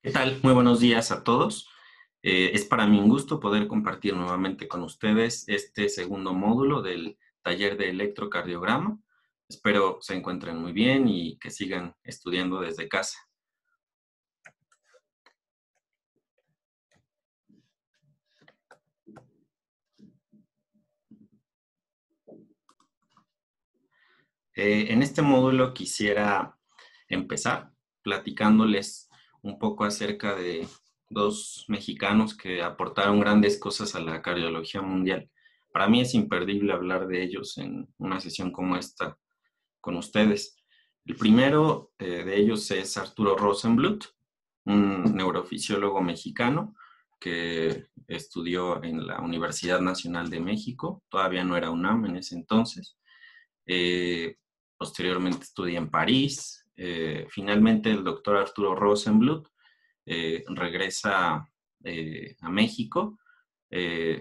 ¿Qué tal? Muy buenos días a todos. Es para mí un gusto poder compartir nuevamente con ustedes este segundo módulo del taller de electrocardiograma. Espero se encuentren muy bien y que sigan estudiando desde casa. En este módulo quisiera empezar platicándoles un poco acerca de dos mexicanos que aportaron grandes cosas a la cardiología mundial. Para mí es imperdible hablar de ellos en una sesión como esta con ustedes. El primero de ellos es Arturo Rosenbluth, un neurofisiólogo mexicano que estudió en la Universidad Nacional de México, todavía no era UNAM en ese entonces. Eh, Posteriormente estudia en París. Finalmente el doctor Arturo Rosenbluth regresa a México.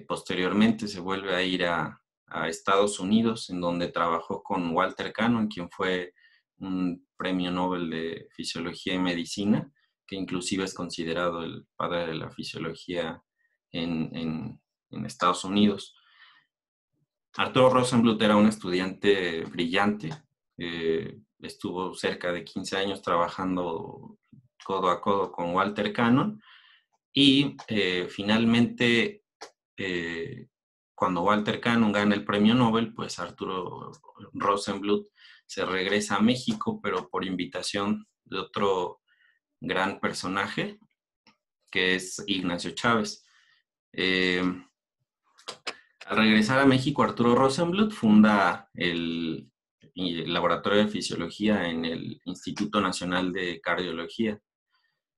Posteriormente se vuelve a ir a Estados Unidos, en donde trabajó con Walter Cannon, quien fue un premio Nobel de Fisiología y Medicina, que inclusive es considerado el padre de la fisiología en Estados Unidos. Arturo Rosenbluth era un estudiante brillante, estuvo cerca de 15 años trabajando codo a codo con Walter Cannon y finalmente cuando Walter Cannon gana el premio Nobel, pues Arturo Rosenbluth se regresa a México, pero por invitación de otro gran personaje, que es Ignacio Chávez. Eh, Al regresar a México, Arturo Rosenbluth funda el Laboratorio de Fisiología en el Instituto Nacional de Cardiología.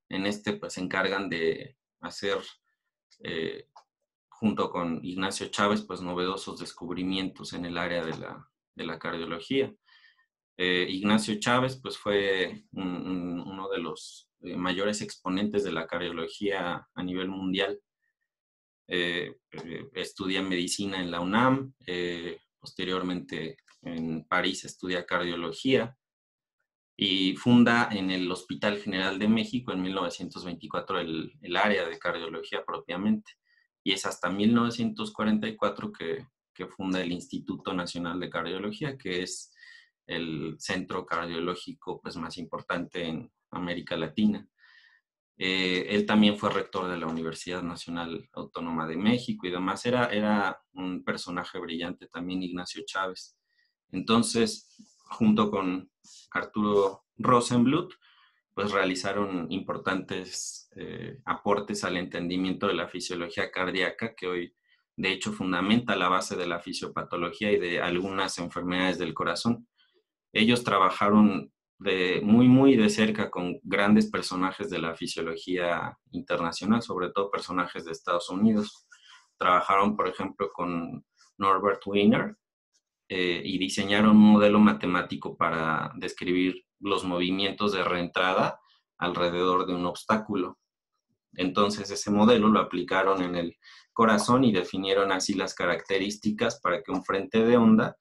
En este, pues, se encargan de hacer, eh, junto con Ignacio Chávez, pues, novedosos descubrimientos en el área de la cardiología. Ignacio Chávez, pues, fue uno de los mayores exponentes de la cardiología a nivel mundial. Estudia medicina en la UNAM, posteriormente en París estudia cardiología y funda en el Hospital General de México en 1924 el área de cardiología propiamente. Y es hasta 1944 que funda el Instituto Nacional de Cardiología, que es el centro cardiológico pues, más importante en América Latina. Él también fue rector de la Universidad Nacional Autónoma de México y demás. Era un personaje brillante también, Ignacio Chávez. Entonces, junto con Arturo Rosenbluth, pues realizaron importantes aportes al entendimiento de la fisiología cardíaca, que hoy de hecho fundamenta la base de la fisiopatología y de algunas enfermedades del corazón. Ellos trabajaron muy de cerca con grandes personajes de la fisiología internacional, sobre todo personajes de Estados Unidos. Trabajaron, por ejemplo, con Norbert Wiener y diseñaron un modelo matemático para describir los movimientos de reentrada alrededor de un obstáculo. Entonces ese modelo lo aplicaron en el corazón y definieron así las características para que un frente de onda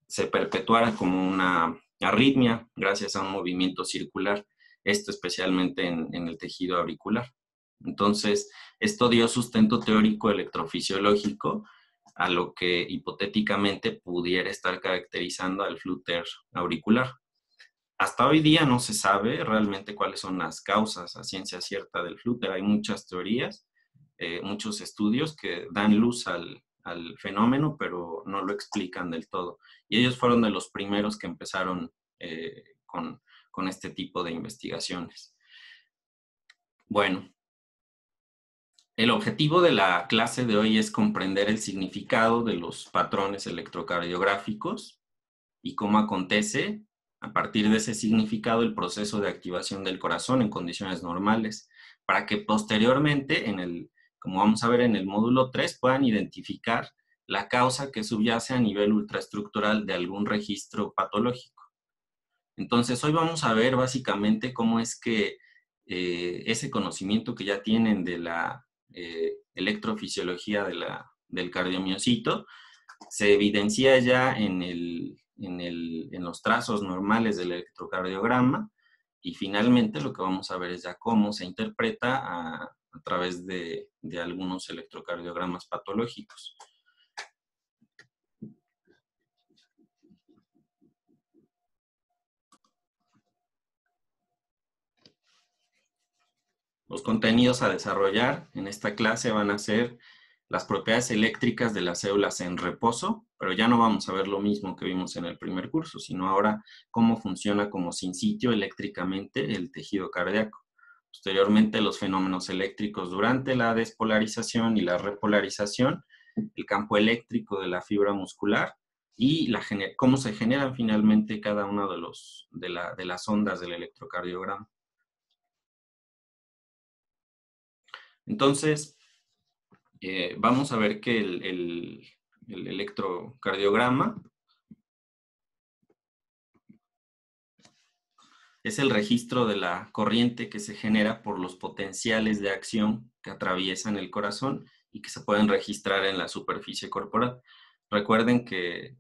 se perpetuara como una arritmia gracias a un movimiento circular, esto especialmente en el tejido auricular. Entonces, esto dio sustento teórico electrofisiológico a lo que hipotéticamente pudiera estar caracterizando al flúter auricular. Hasta hoy día no se sabe realmente cuáles son las causas a ciencia cierta del flúter. Hay muchas teorías, muchos estudios que dan luz al fenómeno, pero no lo explican del todo. Y ellos fueron de los primeros que empezaron con este tipo de investigaciones. Bueno, el objetivo de la clase de hoy es comprender el significado de los patrones electrocardiográficos y cómo acontece a partir de ese significado el proceso de activación del corazón en condiciones normales, para que posteriormente, como vamos a ver en el módulo 3, puedan identificar la causa que subyace a nivel ultraestructural de algún registro patológico. Entonces, hoy vamos a ver básicamente cómo es que ese conocimiento que ya tienen de la electrofisiología del cardiomiocito se evidencia ya en los trazos normales del electrocardiograma Y finalmente lo que vamos a ver es ya cómo se interpreta a través de algunos electrocardiogramas patológicos. Los contenidos a desarrollar en esta clase van a ser las propiedades eléctricas de las células en reposo, pero ya no vamos a ver lo mismo que vimos en el primer curso, sino ahora cómo funciona como sin sitio eléctricamente el tejido cardíaco. Posteriormente, los fenómenos eléctricos durante la despolarización y la repolarización, el campo eléctrico de la fibra muscular y cómo se generan finalmente cada una de las ondas del electrocardiograma. Entonces, vamos a ver que el electrocardiograma es el registro de la corriente que se genera por los potenciales de acción que atraviesan el corazón y que se pueden registrar en la superficie corporal. Recuerden que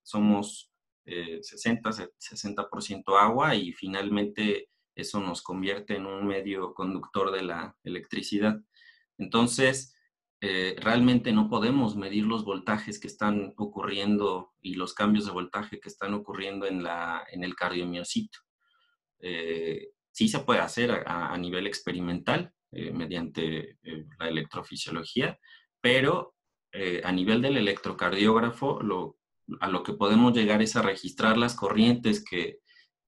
somos 60% agua y finalmente eso nos convierte en un medio conductor de la electricidad. Entonces, realmente no podemos medir los voltajes que están ocurriendo y los cambios de voltaje que están ocurriendo en el cardiomiocito. Sí se puede hacer a nivel experimental mediante la electrofisiología, pero a nivel del electrocardiógrafo a lo que podemos llegar es a registrar las corrientes que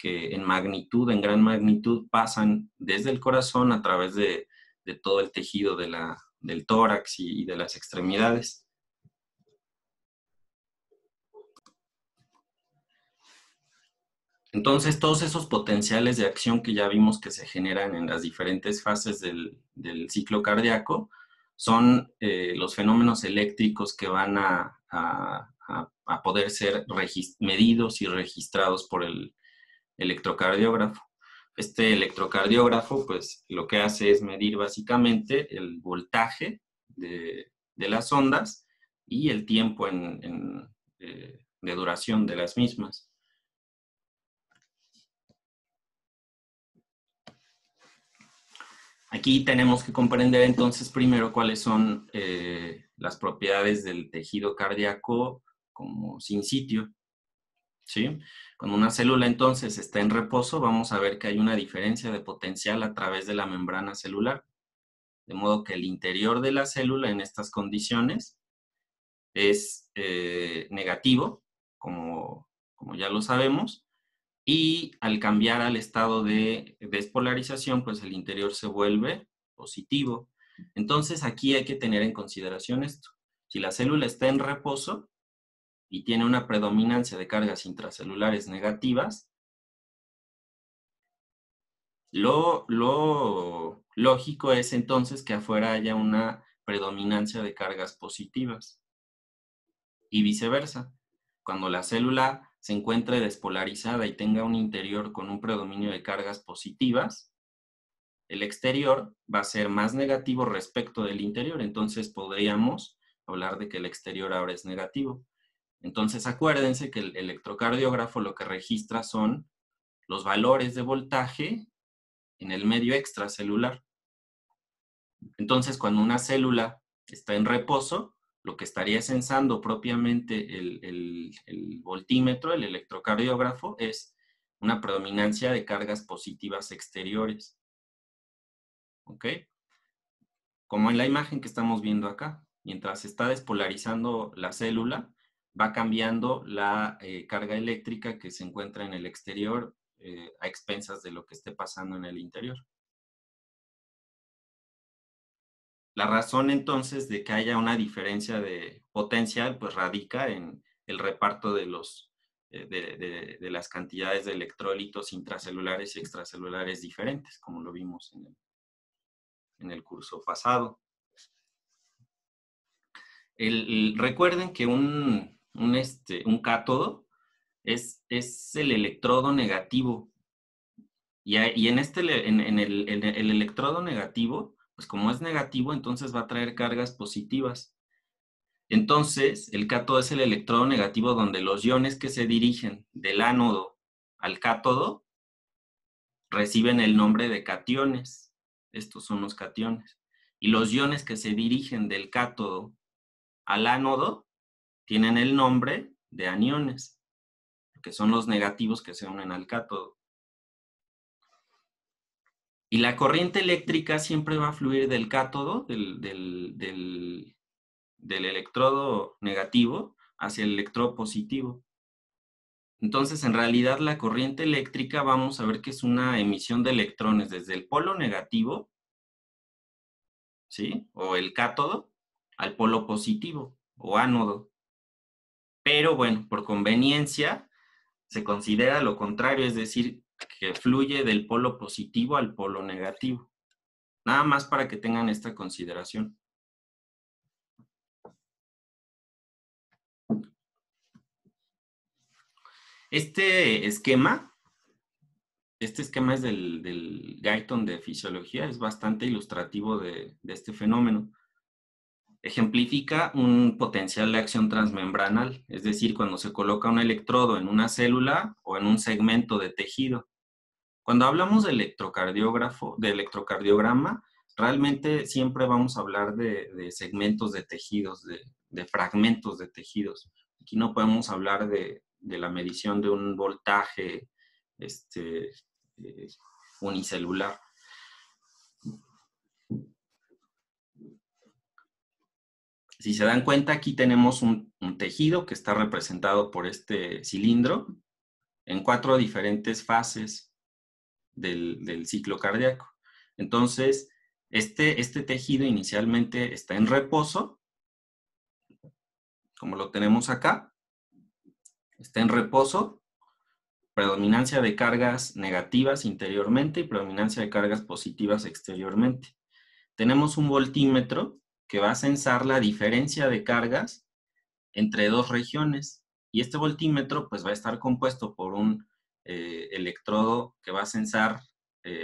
en magnitud, en gran magnitud, pasan desde el corazón a través de todo el tejido del tórax y de las extremidades. Entonces, todos esos potenciales de acción que ya vimos que se generan en las diferentes fases del ciclo cardíaco son los fenómenos eléctricos que van a poder ser medidos y registrados por el electrocardiógrafo. Este electrocardiógrafo, pues, lo que hace es medir básicamente el voltaje de las ondas y el tiempo de duración de las mismas. Aquí tenemos que comprender entonces primero cuáles son las propiedades del tejido cardíaco como sin sitio, ¿sí? Cuando una célula entonces está en reposo, vamos a ver que hay una diferencia de potencial a través de la membrana celular. De modo que el interior de la célula en estas condiciones es negativo, como ya lo sabemos, y al cambiar al estado de despolarización, pues el interior se vuelve positivo. Entonces aquí hay que tener en consideración esto. Si la célula está en reposo y tiene una predominancia de cargas intracelulares negativas, lo lógico es entonces que afuera haya una predominancia de cargas positivas y viceversa. Cuando la célula se encuentre despolarizada y tenga un interior con un predominio de cargas positivas, el exterior va a ser más negativo respecto del interior. Entonces podríamos hablar de que el exterior ahora es negativo. Entonces acuérdense que el electrocardiógrafo lo que registra son los valores de voltaje en el medio extracelular. Entonces cuando una célula está en reposo, lo que estaría censando propiamente el voltímetro, el electrocardiógrafo, es una predominancia de cargas positivas exteriores. ¿Ok? Como en la imagen que estamos viendo acá. Mientras se está despolarizando la célula, va cambiando la carga eléctrica que se encuentra en el exterior a expensas de lo que esté pasando en el interior. La razón entonces de que haya una diferencia de potencial pues radica en el reparto de las cantidades de electrolitos intracelulares y extracelulares diferentes, como lo vimos en el curso pasado. Recuerden que un cátodo es el electrodo negativo. Y en el electrodo negativo, pues como es negativo, entonces va a traer cargas positivas. Entonces, el cátodo es el electrodo negativo donde los iones que se dirigen del ánodo al cátodo reciben el nombre de cationes. Estos son los cationes. Y los iones que se dirigen del cátodo al ánodo tienen el nombre de aniones, que son los negativos que se unen al cátodo. Y la corriente eléctrica siempre va a fluir del cátodo, del electrodo negativo, hacia el electrodo positivo. Entonces, en realidad, la corriente eléctrica vamos a ver que es una emisión de electrones desde el polo negativo, ¿sí? O el cátodo, al polo positivo o ánodo. Pero bueno, por conveniencia, se considera lo contrario, es decir, que fluye del polo positivo al polo negativo. Nada más para que tengan esta consideración. Este esquema es del Guyton de fisiología, es bastante ilustrativo de este fenómeno. Ejemplifica un potencial de acción transmembranal, es decir, cuando se coloca un electrodo en una célula o en un segmento de tejido. Cuando hablamos de electrocardiograma, realmente siempre vamos a hablar de segmentos de tejidos, de fragmentos de tejidos. Aquí no podemos hablar de la medición de un voltaje unicelular. Si se dan cuenta, aquí tenemos un tejido que está representado por este cilindro en 4 diferentes fases del ciclo cardíaco. Entonces, este tejido inicialmente está en reposo, como lo tenemos acá. Está en reposo, predominancia de cargas negativas interiormente y predominancia de cargas positivas exteriormente. Tenemos un voltímetro que va a censar la diferencia de cargas entre 2 regiones. Y este voltímetro pues va a estar compuesto por un electrodo que va a censar,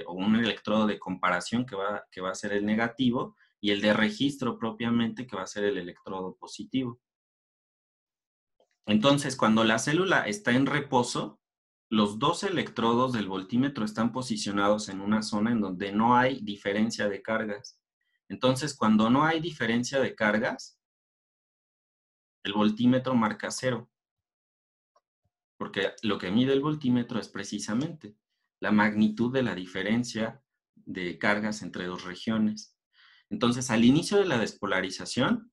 o un electrodo de comparación que va a ser el negativo, y el de registro propiamente que va a ser el electrodo positivo. Entonces, cuando la célula está en reposo, los 2 electrodos del voltímetro están posicionados en una zona en donde no hay diferencia de cargas. Entonces, cuando no hay diferencia de cargas, el voltímetro marca 0. Porque lo que mide el voltímetro es precisamente la magnitud de la diferencia de cargas entre 2 regiones. Entonces, al inicio de la despolarización,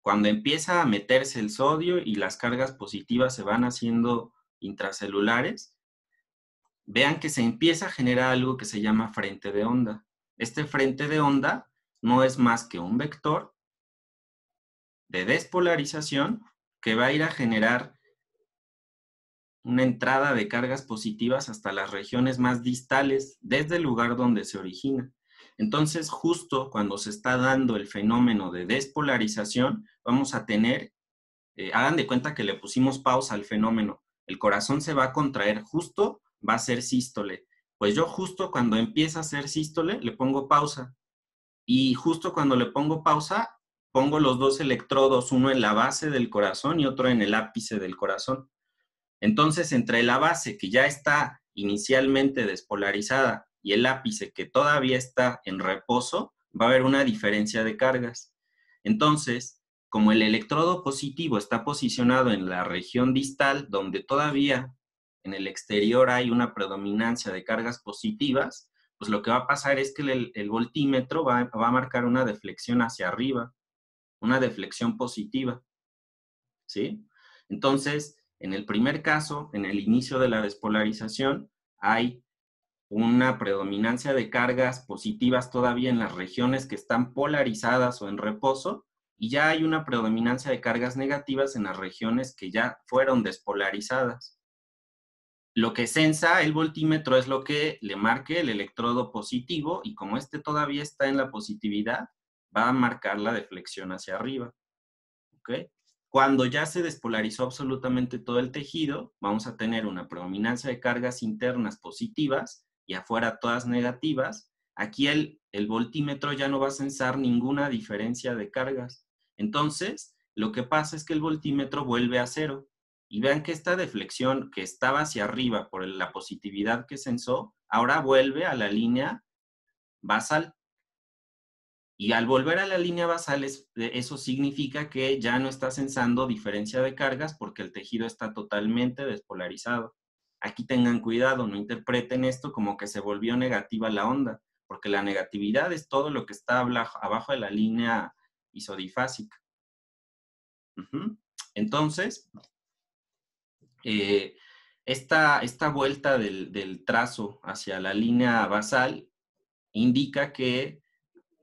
cuando empieza a meterse el sodio y las cargas positivas se van haciendo intracelulares, vean que se empieza a generar algo que se llama frente de onda. Este frente de onda no es más que un vector de despolarización que va a ir a generar una entrada de cargas positivas hasta las regiones más distales desde el lugar donde se origina. Entonces, justo cuando se está dando el fenómeno de despolarización, vamos a tener, hagan de cuenta que le pusimos pausa al fenómeno. El corazón se va a contraer, justo va a ser sístole. Pues yo justo cuando empieza a ser sístole, le pongo pausa. Y justo cuando le pongo pausa, pongo los 2 electrodos, uno en la base del corazón y otro en el ápice del corazón. Entonces, entre la base que ya está inicialmente despolarizada y el ápice que todavía está en reposo, va a haber una diferencia de cargas. Entonces, como el electrodo positivo está posicionado en la región distal, donde todavía en el exterior hay una predominancia de cargas positivas, pues lo que va a pasar es que el voltímetro va a marcar una deflexión hacia arriba, una deflexión positiva, ¿sí? Entonces, en el primer caso, en el inicio de la despolarización, hay una predominancia de cargas positivas todavía en las regiones que están polarizadas o en reposo, y ya hay una predominancia de cargas negativas en las regiones que ya fueron despolarizadas. Lo que sensa el voltímetro es lo que le marque el electrodo positivo, y como este todavía está en la positividad, va a marcar la deflexión hacia arriba. ¿Ok? Cuando ya se despolarizó absolutamente todo el tejido, vamos a tener una predominancia de cargas internas positivas y afuera todas negativas. Aquí el voltímetro ya no va a censar ninguna diferencia de cargas. Entonces, lo que pasa es que el voltímetro vuelve a 0 Y vean que esta deflexión que estaba hacia arriba por la positividad que sensó, ahora vuelve a la línea basal. Y al volver a la línea basal, eso significa que ya no está sensando diferencia de cargas porque el tejido está totalmente despolarizado. Aquí tengan cuidado, no interpreten esto como que se volvió negativa la onda, porque la negatividad es todo lo que está abajo de la línea isodifásica. Entonces, esta vuelta del trazo hacia la línea basal indica que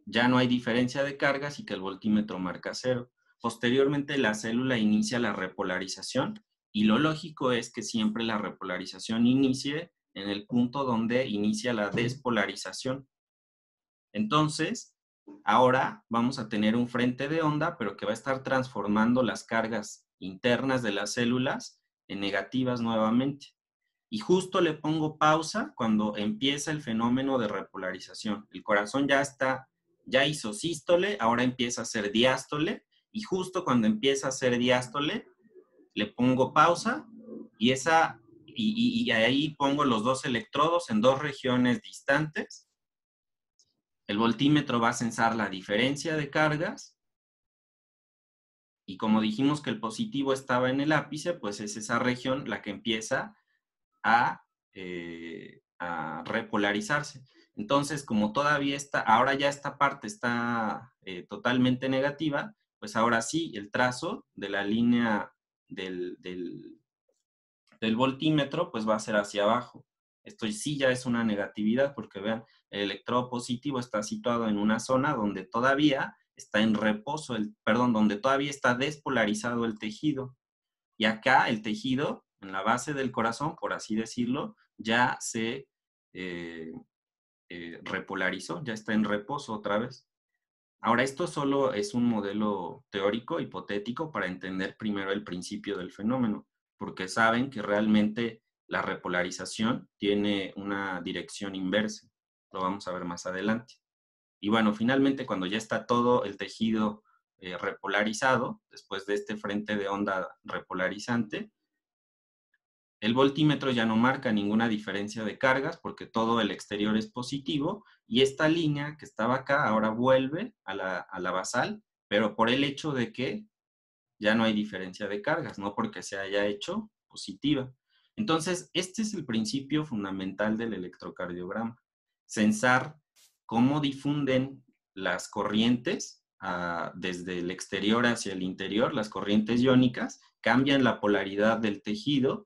ya no hay diferencia de cargas y que el voltímetro marca 0. Posteriormente, la célula inicia la repolarización y lo lógico es que siempre la repolarización inicie en el punto donde inicia la despolarización. Entonces, ahora vamos a tener un frente de onda, pero que va a estar transformando las cargas internas de las células en negativas nuevamente. Y justo le pongo pausa cuando empieza el fenómeno de repolarización. El corazón ya hizo sístole, ahora empieza a hacer diástole, y justo cuando empieza a hacer diástole, le pongo pausa, y ahí pongo los dos electrodos en dos regiones distantes. El voltímetro va a censar la diferencia de cargas, y como dijimos que el positivo estaba en el ápice, pues es esa región la que empieza a repolarizarse. Entonces, como todavía ahora ya esta parte está totalmente negativa, pues ahora sí, el trazo de la línea del voltímetro, pues va a ser hacia abajo. Esto sí ya es una negatividad, porque vean, el electrodo positivo está situado en una zona donde todavía está en reposo, donde todavía está despolarizado el tejido. Y acá el tejido, en la base del corazón, por así decirlo, ya se repolarizó, ya está en reposo otra vez. Ahora, esto solo es un modelo teórico, hipotético, para entender primero el principio del fenómeno, porque saben que realmente la repolarización tiene una dirección inversa. Lo vamos a ver más adelante. Y bueno, finalmente, cuando ya está todo el tejido repolarizado, después de este frente de onda repolarizante, el voltímetro ya no marca ninguna diferencia de cargas porque todo el exterior es positivo, y esta línea que estaba acá ahora vuelve a la basal, pero por el hecho de que ya no hay diferencia de cargas, no porque se haya hecho positiva. Entonces, este es el principio fundamental del electrocardiograma: censar cómo difunden las corrientes desde el exterior hacia el interior. Las corrientes iónicas cambian la polaridad del tejido,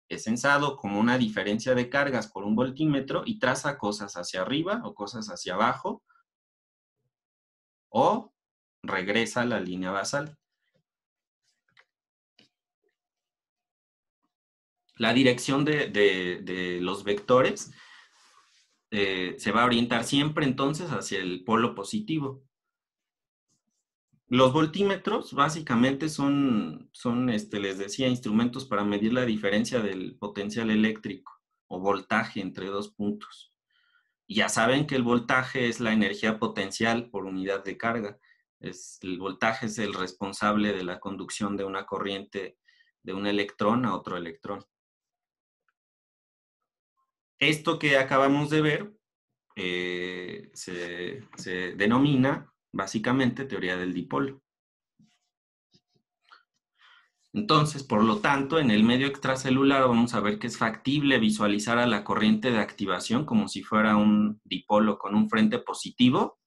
es censado como una diferencia de cargas por un voltímetro y traza cosas hacia arriba o cosas hacia abajo, o regresa a la línea basal. La dirección de los vectores se va a orientar siempre entonces hacia el polo positivo. Los voltímetros básicamente son les decía, instrumentos para medir la diferencia del potencial eléctrico o voltaje entre dos puntos. Y ya saben que el voltaje es la energía potencial por unidad de carga. El voltaje es el responsable de la conducción de una corriente de un electrón a otro electrón. Esto que acabamos de ver se denomina básicamente teoría del dipolo. Entonces, por lo tanto, en el medio extracelular vamos a ver que es factible visualizar a la corriente de activación como si fuera un dipolo con un frente positivo.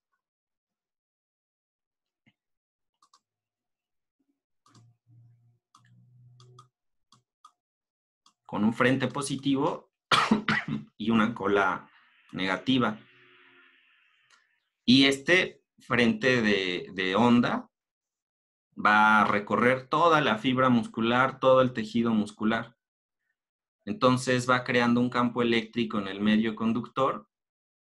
Con un frente positivo y una cola negativa. Y este frente de onda va a recorrer toda la fibra muscular, todo el tejido muscular. Entonces va creando un campo eléctrico en el medio conductor,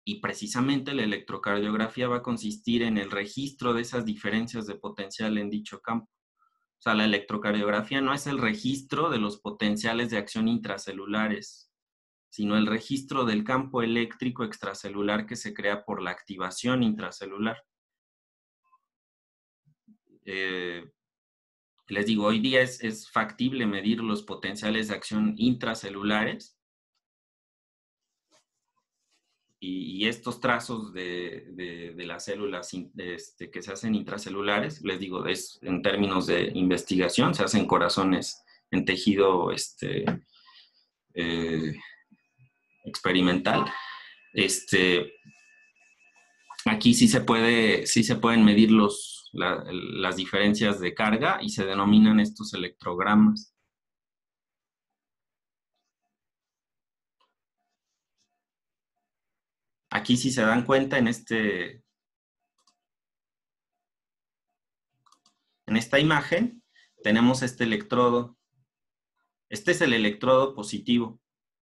y precisamente la electrocardiografía va a consistir en el registro de esas diferencias de potencial en dicho campo. O sea, la electrocardiografía no es el registro de los potenciales de acción intracelulares, sino el registro del campo eléctrico extracelular que se crea por la activación intracelular. Les digo, hoy día es factible medir los potenciales de acción intracelulares y estos trazos de las células que se hacen intracelulares, les digo, es en términos de investigación, se hacen corazones en tejido eh, experimental. Aquí sí se pueden medir las diferencias de carga y se denominan estos electrogramas. Aquí si se dan cuenta en esta imagen tenemos este electrodo. Este es el electrodo positivo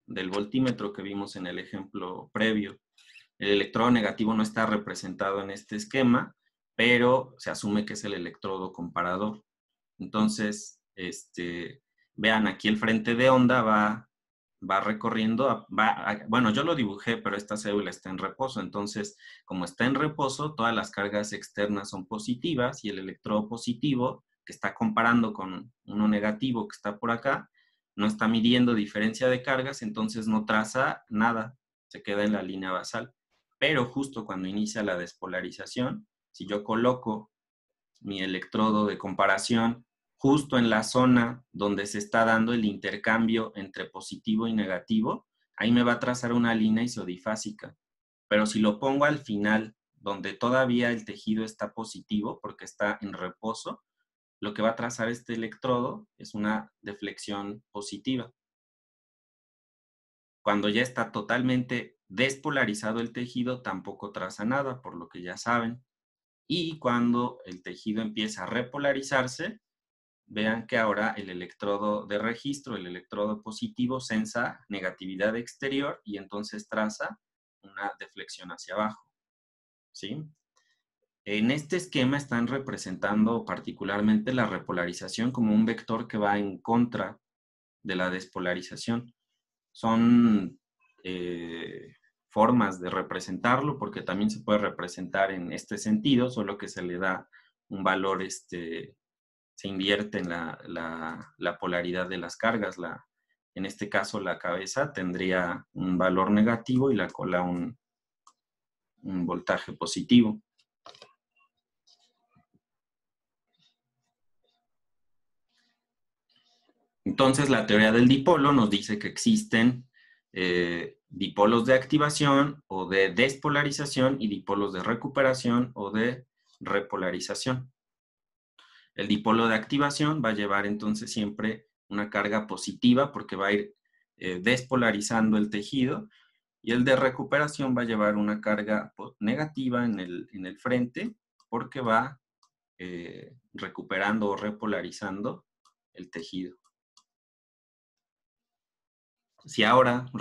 del voltímetro que vimos en el ejemplo previo. El electrodo negativo no está representado en este esquema, pero se asume que es el electrodo comparador. Entonces, vean, aquí el frente de onda va recorriendo, bueno, yo lo dibujé, pero esta célula está en reposo. Entonces, como está en reposo, todas las cargas externas son positivas y el electrodo positivo, que está comparando con uno negativo que está por acá, no está midiendo diferencia de cargas, entonces no traza nada, se queda en la línea basal. Pero justo cuando inicia la despolarización, si yo coloco mi electrodo de comparación justo en la zona donde se está dando el intercambio entre positivo y negativo, ahí me va a trazar una línea isodifásica. Pero si lo pongo al final, donde todavía el tejido está positivo porque está en reposo, lo que va a trazar este electrodo es una deflexión positiva. Cuando ya está totalmente despolarizado el tejido, tampoco traza nada, por lo que ya saben. Y cuando el tejido empieza a repolarizarse, vean que ahora el electrodo de registro, el electrodo positivo, sensa negatividad exterior y entonces traza una deflexión hacia abajo. ¿Sí? En este esquema están representando particularmente la repolarización como un vector que va en contra de la despolarización. Son formas de representarlo porque también se puede representar en este sentido, solo que se le da un valor, se invierte en la polaridad de las cargas. En este caso, la cabeza tendría un valor negativo y la cola un voltaje positivo. Entonces, la teoría del dipolo nos dice que existen dipolos de activación o de despolarización y dipolos de recuperación o de repolarización. El dipolo de activación va a llevar entonces siempre una carga positiva porque va a ir despolarizando el tejido, y el de recuperación va a llevar una carga negativa en el frente porque va recuperando o repolarizando el tejido. Si ahora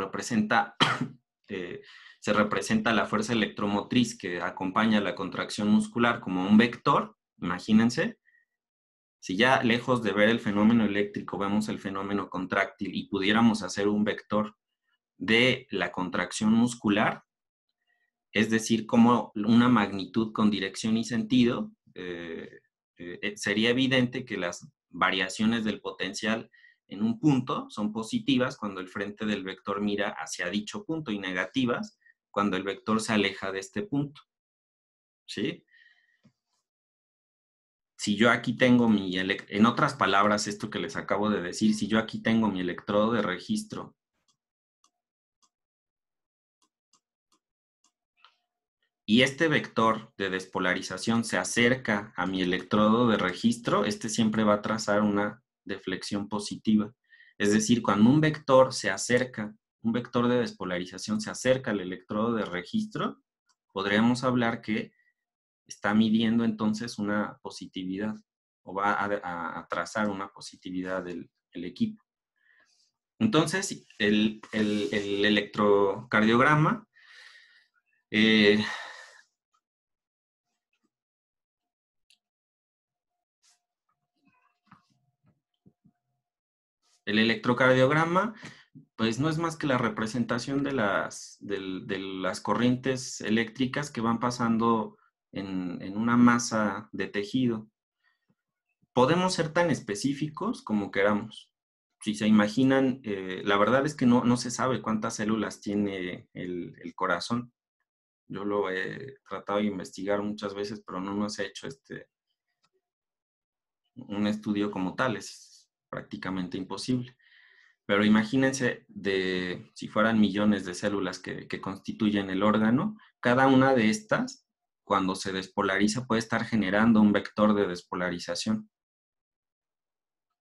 se representa la fuerza electromotriz que acompaña la contracción muscular como un vector, imagínense, si ya lejos de ver el fenómeno eléctrico vemos el fenómeno contráctil y pudiéramos hacer un vector de la contracción muscular, es decir, como una magnitud con dirección y sentido, sería evidente que las variaciones del potencial en un punto son positivas cuando el frente del vector mira hacia dicho punto y negativas cuando el vector se aleja de este punto. ¿Sí? Si yo aquí tengo en otras palabras, esto que les acabo de decir, si yo aquí tengo mi electrodo de registro y este vector de despolarización se acerca a mi electrodo de registro, este siempre va a trazar una deflexión positiva. Es decir, cuando un vector se acerca, un vector de despolarización se acerca al electrodo de registro, podríamos hablar que está midiendo entonces una positividad o va a trazar una positividad del equipo. Entonces, el electrocardiograma el electrocardiograma, pues no es más que la representación de las corrientes eléctricas que van pasando en una masa de tejido. podemos ser tan específicos como queramos. Si se imaginan, la verdad es que no se sabe cuántas células tiene el corazón. Yo lo he tratado de investigar muchas veces, pero no nos he hecho un estudio como tal. Es prácticamente imposible. Pero imagínense si fueran millones de células que constituyen el órgano, cada una de estas, cuando se despolariza, puede estar generando un vector de despolarización.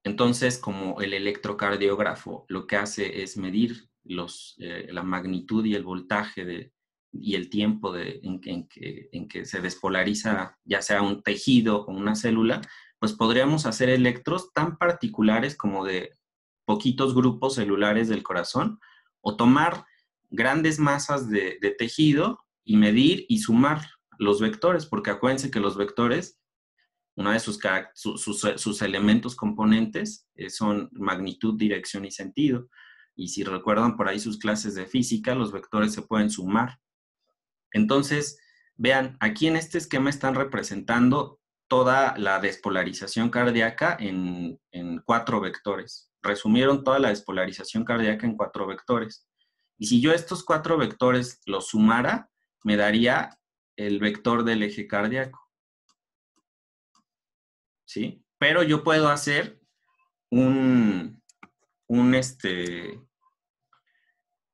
Entonces, como el electrocardiógrafo lo que hace es medir la magnitud y el voltaje y el tiempo en que se despolariza ya sea un tejido o una célula, pues podríamos hacer electros tan particulares como de poquitos grupos celulares del corazón, o tomar grandes masas de tejido y medir y sumar los vectores, porque acuérdense que los vectores, una de sus elementos componentes son magnitud, dirección y sentido. Y si recuerdan por ahí sus clases de física, los vectores se pueden sumar. Entonces, vean, aquí en este esquema están representando toda la despolarización cardíaca en 4 vectores. Resumieron toda la despolarización cardíaca en 4 vectores. Y si yo estos 4 vectores los sumara, me daría el vector del eje cardíaco. ¿Sí? Pero yo puedo hacer una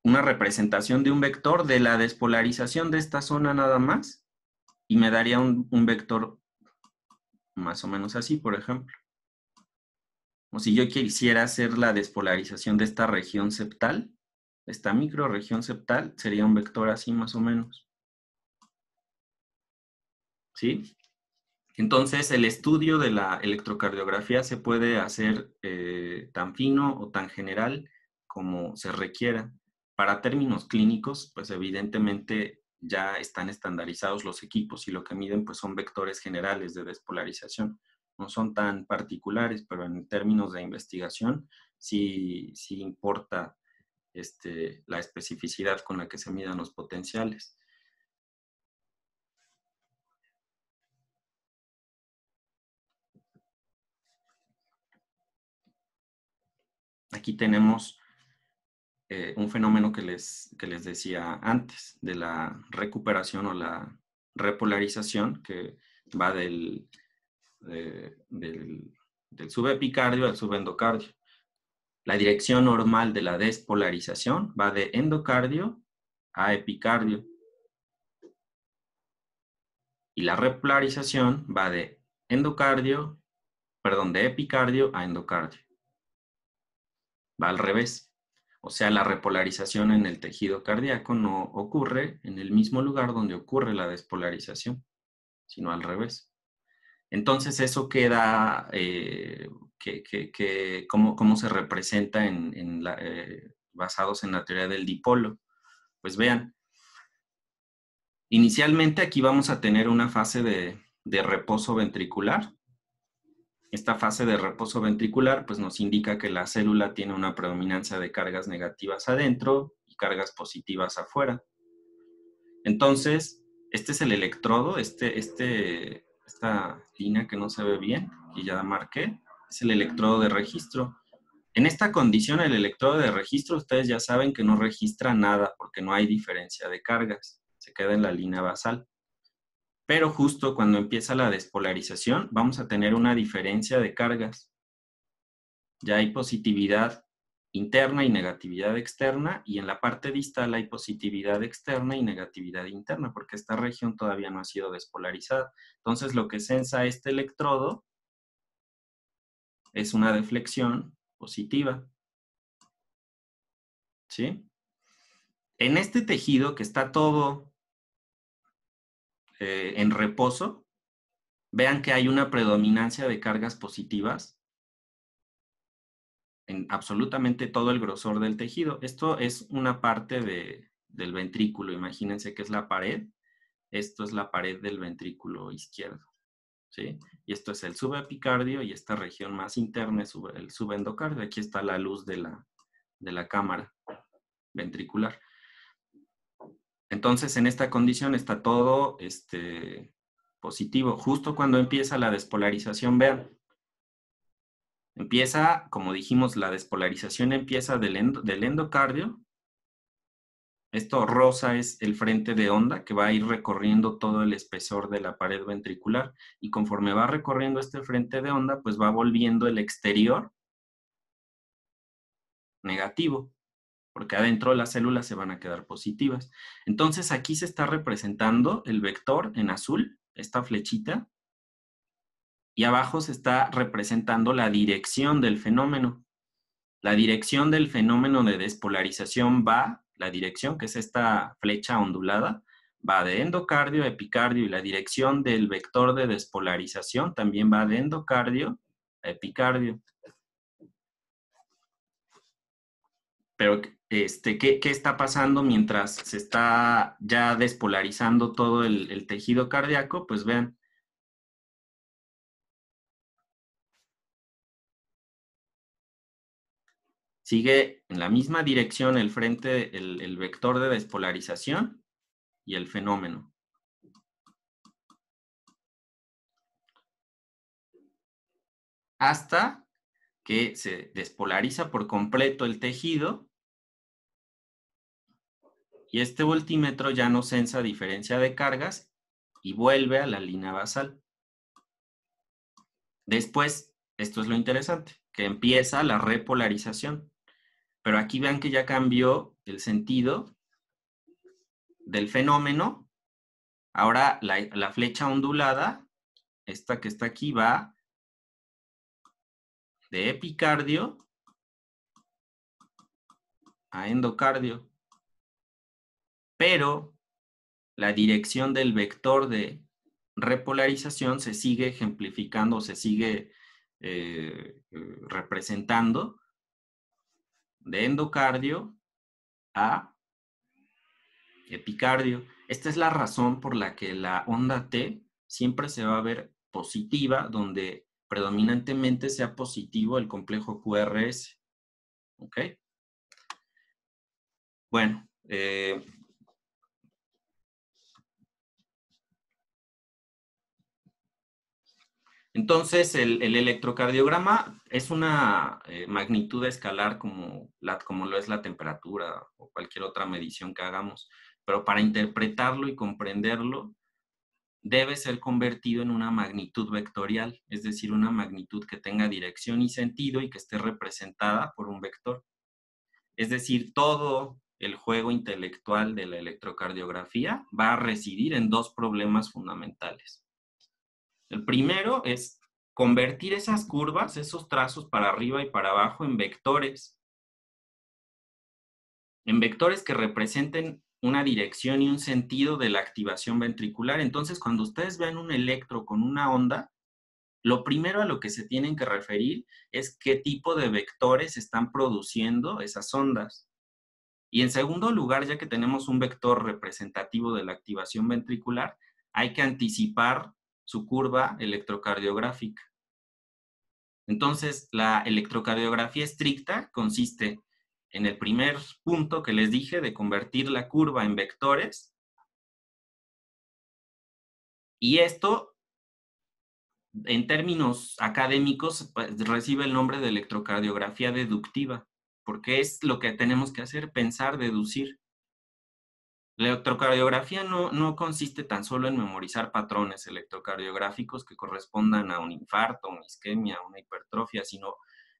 representación de un vector de la despolarización de esta zona nada más, y me daría un vector más o menos así, por ejemplo. O si yo quisiera hacer la despolarización de esta región septal, esta microrregión septal, sería un vector así más o menos. ¿Sí? Entonces, el estudio de la electrocardiografía se puede hacer tan fino o tan general como se requiera. Para términos clínicos, pues evidentemente ya están estandarizados los equipos y lo que miden pues son vectores generales de despolarización. No son tan particulares, pero en términos de investigación sí importa la especificidad con la que se midan los potenciales. Aquí tenemos un fenómeno que les decía antes, de la recuperación o la repolarización, que va del subepicardio al subendocardio. La dirección normal de la despolarización va de endocardio a epicardio. Y la repolarización va de epicardio a endocardio. Va al revés. O sea, la repolarización en el tejido cardíaco no ocurre en el mismo lugar donde ocurre la despolarización, sino al revés. Entonces, eso queda, ¿cómo se representa basados en la teoría del dipolo? Pues vean, inicialmente aquí vamos a tener una fase de reposo ventricular. Esta fase de reposo ventricular pues nos indica que la célula tiene una predominancia de cargas negativas adentro y cargas positivas afuera. Entonces, este es el electrodo, esta línea que no se ve bien, que ya marqué, es el electrodo de registro. En esta condición, el electrodo de registro, ustedes ya saben que no registra nada porque no hay diferencia de cargas, se queda en la línea basal. Pero justo cuando empieza la despolarización, vamos a tener una diferencia de cargas. Ya hay positividad interna y negatividad externa, y en la parte distal hay positividad externa y negatividad interna, porque esta región todavía no ha sido despolarizada. Entonces, lo que sensa este electrodo es una deflexión positiva. ¿Sí? En este tejido que está todo en reposo, vean que hay una predominancia de cargas positivas en absolutamente todo el grosor del tejido. Esto es una parte del ventrículo. Imagínense que es la pared. Esto es la pared del ventrículo izquierdo. ¿Sí? Y esto es el subepicardio, y esta región más interna es el subendocardio. Aquí está la luz de la cámara ventricular. Entonces, en esta condición está todo positivo. Justo cuando empieza la despolarización, vean, Empieza, como dijimos, la despolarización empieza del endocardio. Esto rosa es el frente de onda que va a ir recorriendo todo el espesor de la pared ventricular y conforme va recorriendo este frente de onda, pues va volviendo el exterior negativo, porque adentro las células se van a quedar positivas. Entonces aquí se está representando el vector en azul, esta flechita, y abajo se está representando la dirección del fenómeno. La dirección del fenómeno de despolarización va, la dirección que es esta flecha ondulada, va de endocardio a epicardio y la dirección del vector de despolarización también va de endocardio a epicardio. Pero, ¿qué está pasando mientras se está ya despolarizando todo el tejido cardíaco? Pues vean, sigue en la misma dirección el frente, el vector de despolarización y el fenómeno. Hasta que se despolariza por completo el tejido y este voltímetro ya no sensa diferencia de cargas y vuelve a la línea basal. Después, esto es lo interesante, que empieza la repolarización. Pero aquí vean que ya cambió el sentido del fenómeno. Ahora la flecha ondulada, esta que está aquí, va de epicardio a endocardio. Pero la dirección del vector de repolarización se sigue ejemplificando, se sigue representando de endocardio a epicardio. Esta es la razón por la que la onda T siempre se va a ver positiva, donde predominantemente sea positivo el complejo QRS. ¿Ok? Bueno, entonces el electrocardiograma es una magnitud escalar como lo es la temperatura o cualquier otra medición que hagamos, pero para interpretarlo y comprenderlo debe ser convertido en una magnitud vectorial, es decir, una magnitud que tenga dirección y sentido y que esté representada por un vector. Es decir, todo el juego intelectual de la electrocardiografía va a residir en dos problemas fundamentales. El primero es convertir esas curvas, esos trazos para arriba y para abajo en vectores que representen una dirección y un sentido de la activación ventricular. Entonces, cuando ustedes vean un electro con una onda, lo primero a lo que se tienen que referir es qué tipo de vectores están produciendo esas ondas. Y en segundo lugar, ya que tenemos un vector representativo de la activación ventricular, hay que anticipar su curva electrocardiográfica. Entonces, la electrocardiografía estricta consiste en el primer punto que les dije de convertir la curva en vectores. Y esto, en términos académicos, pues, recibe el nombre de electrocardiografía deductiva, porque es lo que tenemos que hacer, pensar, deducir. La electrocardiografía no consiste tan solo en memorizar patrones electrocardiográficos que correspondan a un infarto, una isquemia, una hipertrofia, sino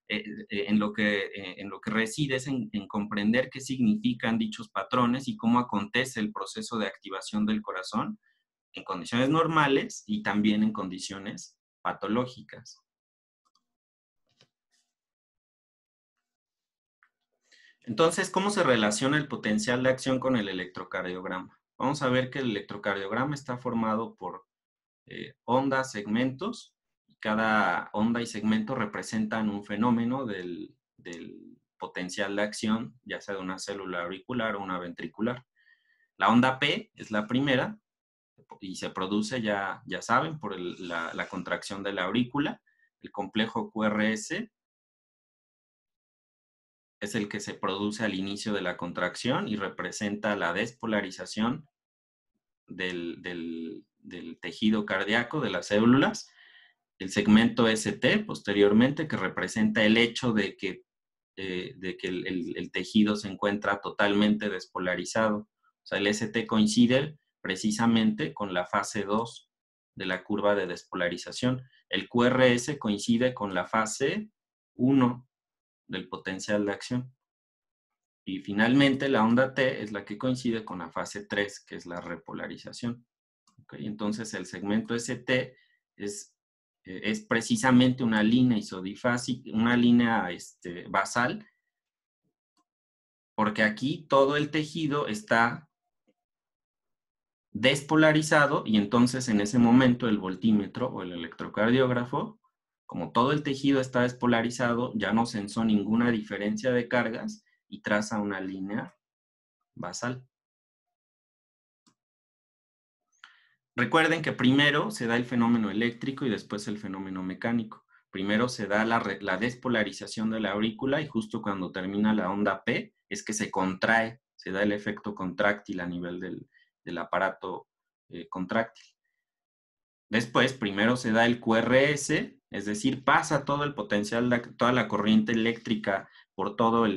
en lo que reside es en comprender qué significan dichos patrones y cómo acontece el proceso de activación del corazón en condiciones normales y también en condiciones patológicas. Entonces, ¿cómo se relaciona el potencial de acción con el electrocardiograma? Vamos a ver que el electrocardiograma está formado por ondas, segmentos, y cada onda y segmento representan un fenómeno del potencial de acción, ya sea de una célula auricular o una ventricular. La onda P es la primera y se produce, ya saben, por la contracción de la aurícula. El complejo QRS es el que se produce al inicio de la contracción y representa la despolarización del tejido cardíaco, de las células. el segmento ST posteriormente, que representa el hecho de que el tejido se encuentra totalmente despolarizado. O sea, el ST coincide precisamente con la fase 2 de la curva de despolarización. El QRS coincide con la fase 1 del potencial de acción. Y finalmente la onda T es la que coincide con la fase 3, que es la repolarización. ¿Okay? Entonces el segmento ST es precisamente una línea isodifásica, una línea basal, porque aquí todo el tejido está despolarizado y entonces en ese momento el voltímetro o el electrocardiógrafo, como todo el tejido está despolarizado, ya no sensó ninguna diferencia de cargas y traza una línea basal. Recuerden que primero se da el fenómeno eléctrico y después el fenómeno mecánico. Primero se da la despolarización de la aurícula y justo cuando termina la onda P es que se contrae, se da el efecto contráctil a nivel del aparato contráctil. Después, primero se da el QRS, es decir, pasa todo el potencial, toda la corriente eléctrica por todos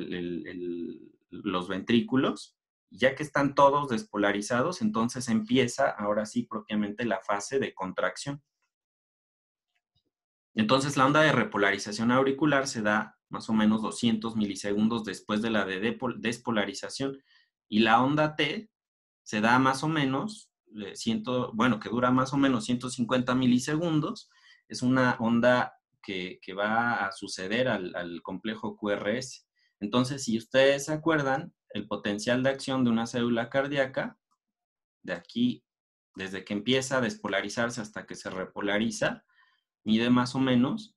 los ventrículos. Ya que están todos despolarizados, entonces empieza ahora sí propiamente la fase de contracción. Entonces la onda de repolarización auricular se da más o menos 200 milisegundos después de la de despolarización y la onda T se da más o menos, que dura más o menos 150 milisegundos. Es una onda que va a suceder al complejo QRS. Entonces, si ustedes se acuerdan, el potencial de acción de una célula cardíaca, de aquí, desde que empieza a despolarizarse hasta que se repolariza, mide más o menos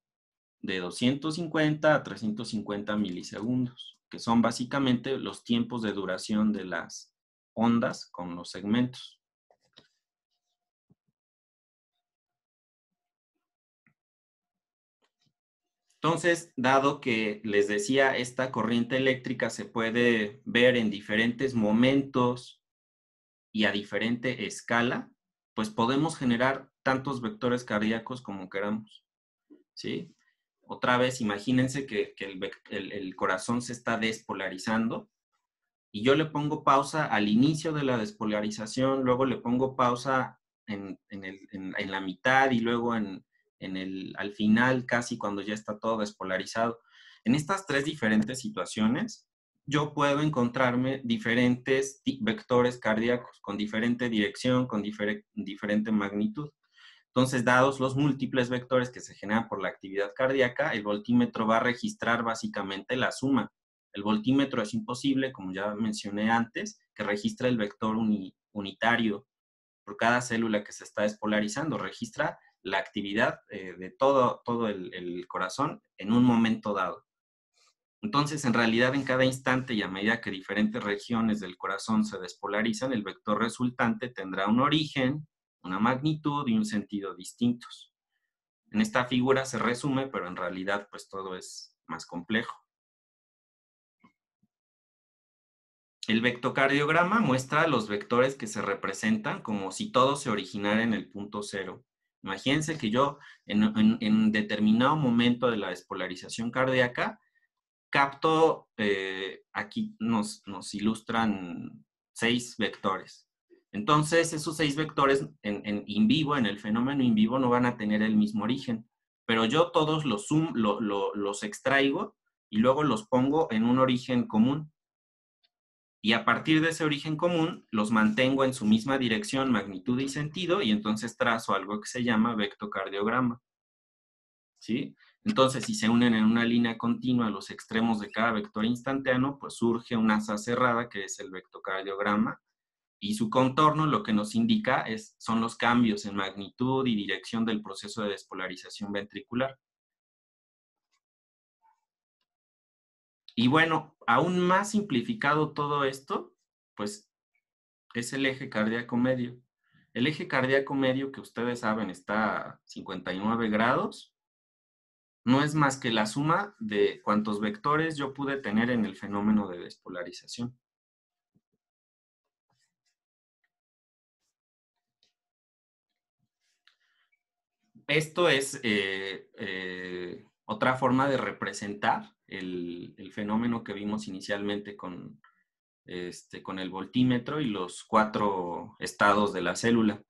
de 250 a 350 milisegundos, que son básicamente los tiempos de duración de las ondas con los segmentos. Entonces, dado que les decía, esta corriente eléctrica se puede ver en diferentes momentos y a diferente escala, pues podemos generar tantos vectores cardíacos como queramos, ¿sí? Otra vez, imagínense que el corazón se está despolarizando y yo le pongo pausa al inicio de la despolarización, luego le pongo pausa en la mitad y luego al final, casi cuando ya está todo despolarizado. En estas tres diferentes situaciones, yo puedo encontrarme diferentes vectores cardíacos con diferente dirección, con diferente magnitud. Entonces, dados los múltiples vectores que se generan por la actividad cardíaca, el voltímetro va a registrar básicamente la suma. El voltímetro es imposible, como ya mencioné antes, que registre el vector unitario por cada célula que se está despolarizando. Registra la actividad de todo el corazón en un momento dado. Entonces, en realidad, en cada instante y a medida que diferentes regiones del corazón se despolarizan, el vector resultante tendrá un origen, una magnitud y un sentido distintos. En esta figura se resume, pero en realidad pues todo es más complejo. El vectocardiograma muestra los vectores que se representan como si todo se originara en el punto cero. Imagínense que yo en determinado momento de la despolarización cardíaca capto, aquí nos ilustran 6 vectores. Entonces, esos 6 vectores en in vivo, en el fenómeno in vivo, no van a tener el mismo origen. Pero yo todos los extraigo y luego los pongo en un origen común. Y a partir de ese origen común, los mantengo en su misma dirección, magnitud y sentido, y entonces trazo algo que se llama vectocardiograma. ¿Sí? Entonces, si se unen en una línea continua a los extremos de cada vector instantáneo, pues surge una asa cerrada que es el vectocardiograma y su contorno lo que nos indica son los cambios en magnitud y dirección del proceso de despolarización ventricular. Y bueno, aún más simplificado todo esto, pues es el eje cardíaco medio. El eje cardíaco medio, que ustedes saben, está a 59 grados, no es más que la suma de cuántos vectores yo pude tener en el fenómeno de despolarización. esto es otra forma de representar el fenómeno que vimos inicialmente con el voltímetro y los 4 estados de la célula.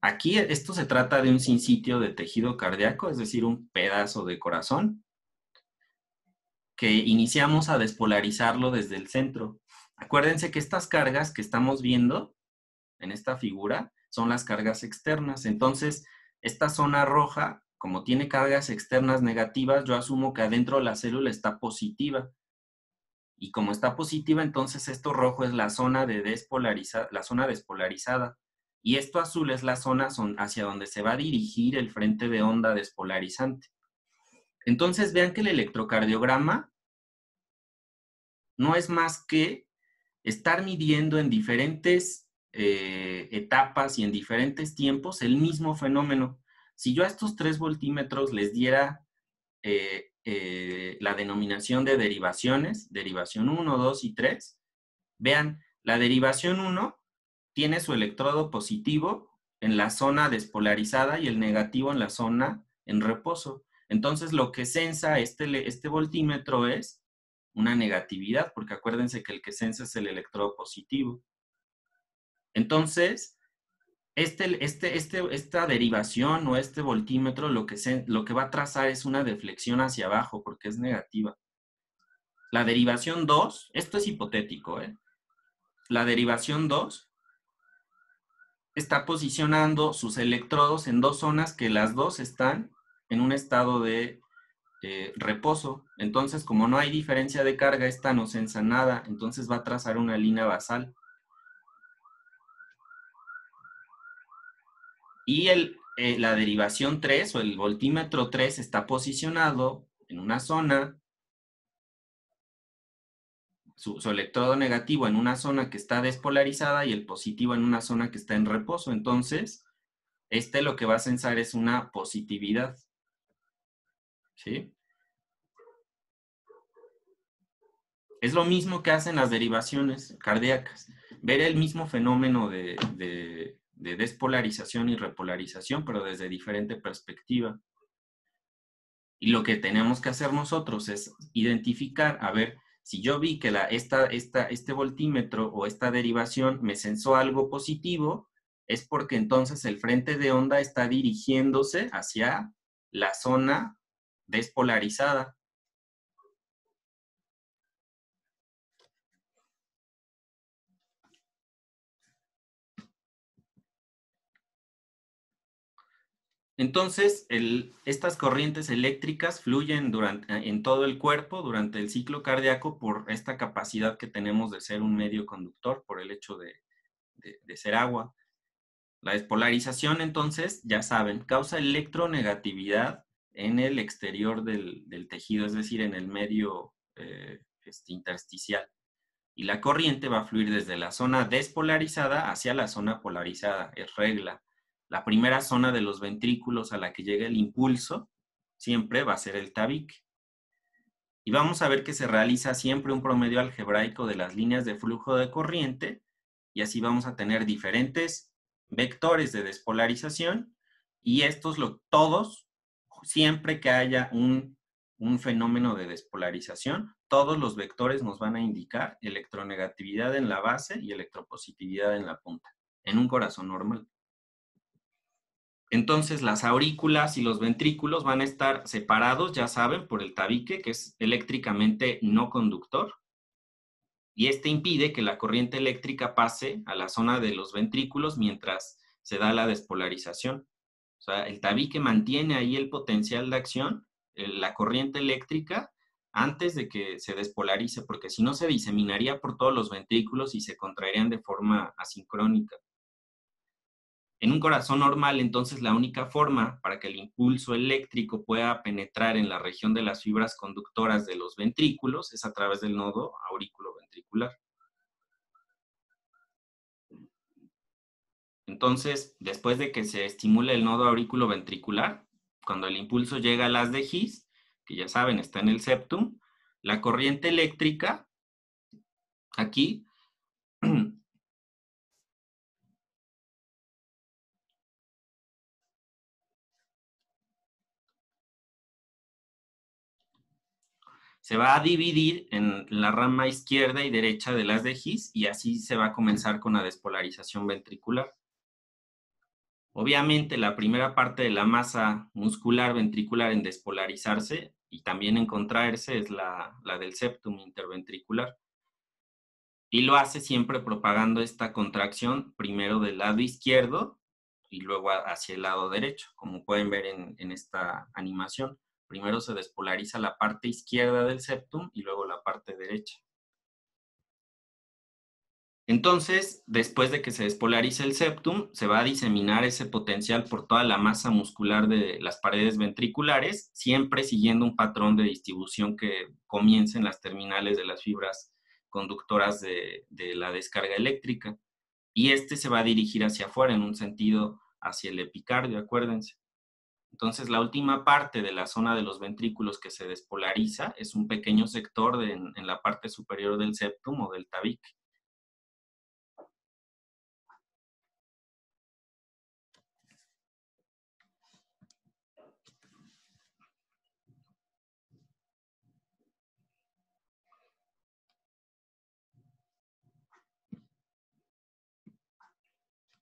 Aquí esto se trata de un sinsitio de tejido cardíaco, es decir, un pedazo de corazón, que iniciamos a despolarizarlo desde el centro. Acuérdense que estas cargas que estamos viendo en esta figura son las cargas externas. Entonces, esta zona roja, como tiene cargas externas negativas, yo asumo que adentro la célula está positiva. Y como está positiva, entonces esto rojo es la zona despolarizada. Y esto azul es la zona hacia donde se va a dirigir el frente de onda despolarizante. Entonces vean que el electrocardiograma no es más que estar midiendo en diferentes etapas y en diferentes tiempos el mismo fenómeno. Si yo a estos 3 voltímetros les diera la denominación de derivaciones, derivación 1, 2 y 3, vean, la derivación 1 tiene su electrodo positivo en la zona despolarizada y el negativo en la zona en reposo. Entonces, lo que sensa este voltímetro es una negatividad, porque acuérdense que el que sensa es el electrodo positivo. Entonces, esta derivación o este voltímetro lo que va a trazar es una deflexión hacia abajo, porque es negativa. La derivación 2, esto es hipotético, la derivación 2 está posicionando sus electrodos en 2 zonas que las dos están en un estado de reposo. Entonces, como no hay diferencia de carga, esta no sensa nada, entonces va a trazar una línea basal. Y la derivación 3 o el voltímetro 3 está posicionado en una zona, su electrodo negativo en una zona que está despolarizada y el positivo en una zona que está en reposo. Entonces, lo que va a sensar es una positividad. ¿Sí? Es lo mismo que hacen las derivaciones cardíacas. Ver el mismo fenómeno de despolarización y repolarización, pero desde diferente perspectiva. Y lo que tenemos que hacer nosotros es identificar, a ver, si yo vi que este voltímetro o esta derivación me sensó algo positivo, es porque entonces el frente de onda está dirigiéndose hacia la zona despolarizada. Entonces, estas corrientes eléctricas fluyen en todo el cuerpo durante el ciclo cardíaco por esta capacidad que tenemos de ser un medio conductor, por el hecho de ser agua. La despolarización, entonces, ya saben, causa electronegatividad en el exterior del tejido, es decir, en el medio intersticial. Y la corriente va a fluir desde la zona despolarizada hacia la zona polarizada, es regla. La primera zona de los ventrículos a la que llega el impulso siempre va a ser el tabique. Y vamos a ver que se realiza siempre un promedio algebraico de las líneas de flujo de corriente y así vamos a tener diferentes vectores de despolarización y todos, siempre que haya un fenómeno de despolarización, todos los vectores nos van a indicar electronegatividad en la base y electropositividad en la punta, en un corazón normal. Entonces, las aurículas y los ventrículos van a estar separados, ya saben, por el tabique, que es eléctricamente no conductor, y este impide que la corriente eléctrica pase a la zona de los ventrículos mientras se da la despolarización. O sea, el tabique mantiene ahí el potencial de acción, la corriente eléctrica, antes de que se despolarice, porque si no se diseminaría por todos los ventrículos y se contraerían de forma asincrónica. En un corazón normal, entonces, la única forma para que el impulso eléctrico pueda penetrar en la región de las fibras conductoras de los ventrículos es a través del nodo aurículo-ventricular. Entonces, después de que se estimule el nodo aurículo-ventricular, cuando el impulso llega a las de His, que ya saben, está en el septum, la corriente eléctrica, aquí, se va a dividir en la rama izquierda y derecha de las de His y así se va a comenzar con la despolarización ventricular. Obviamente, la primera parte de la masa muscular ventricular en despolarizarse y también en contraerse es la del septum interventricular. Y lo hace siempre propagando esta contracción primero del lado izquierdo y luego hacia el lado derecho, como pueden ver en esta animación. Primero se despolariza la parte izquierda del septum y luego la parte derecha. Entonces, después de que se despolarice el septum, se va a diseminar ese potencial por toda la masa muscular de las paredes ventriculares, siempre siguiendo un patrón de distribución que comience en las terminales de las fibras conductoras de la descarga eléctrica. Y este se va a dirigir hacia afuera, en un sentido hacia el epicardio, acuérdense. Entonces, la última parte de la zona de los ventrículos que se despolariza es un pequeño sector en la parte superior del septum o del tabique.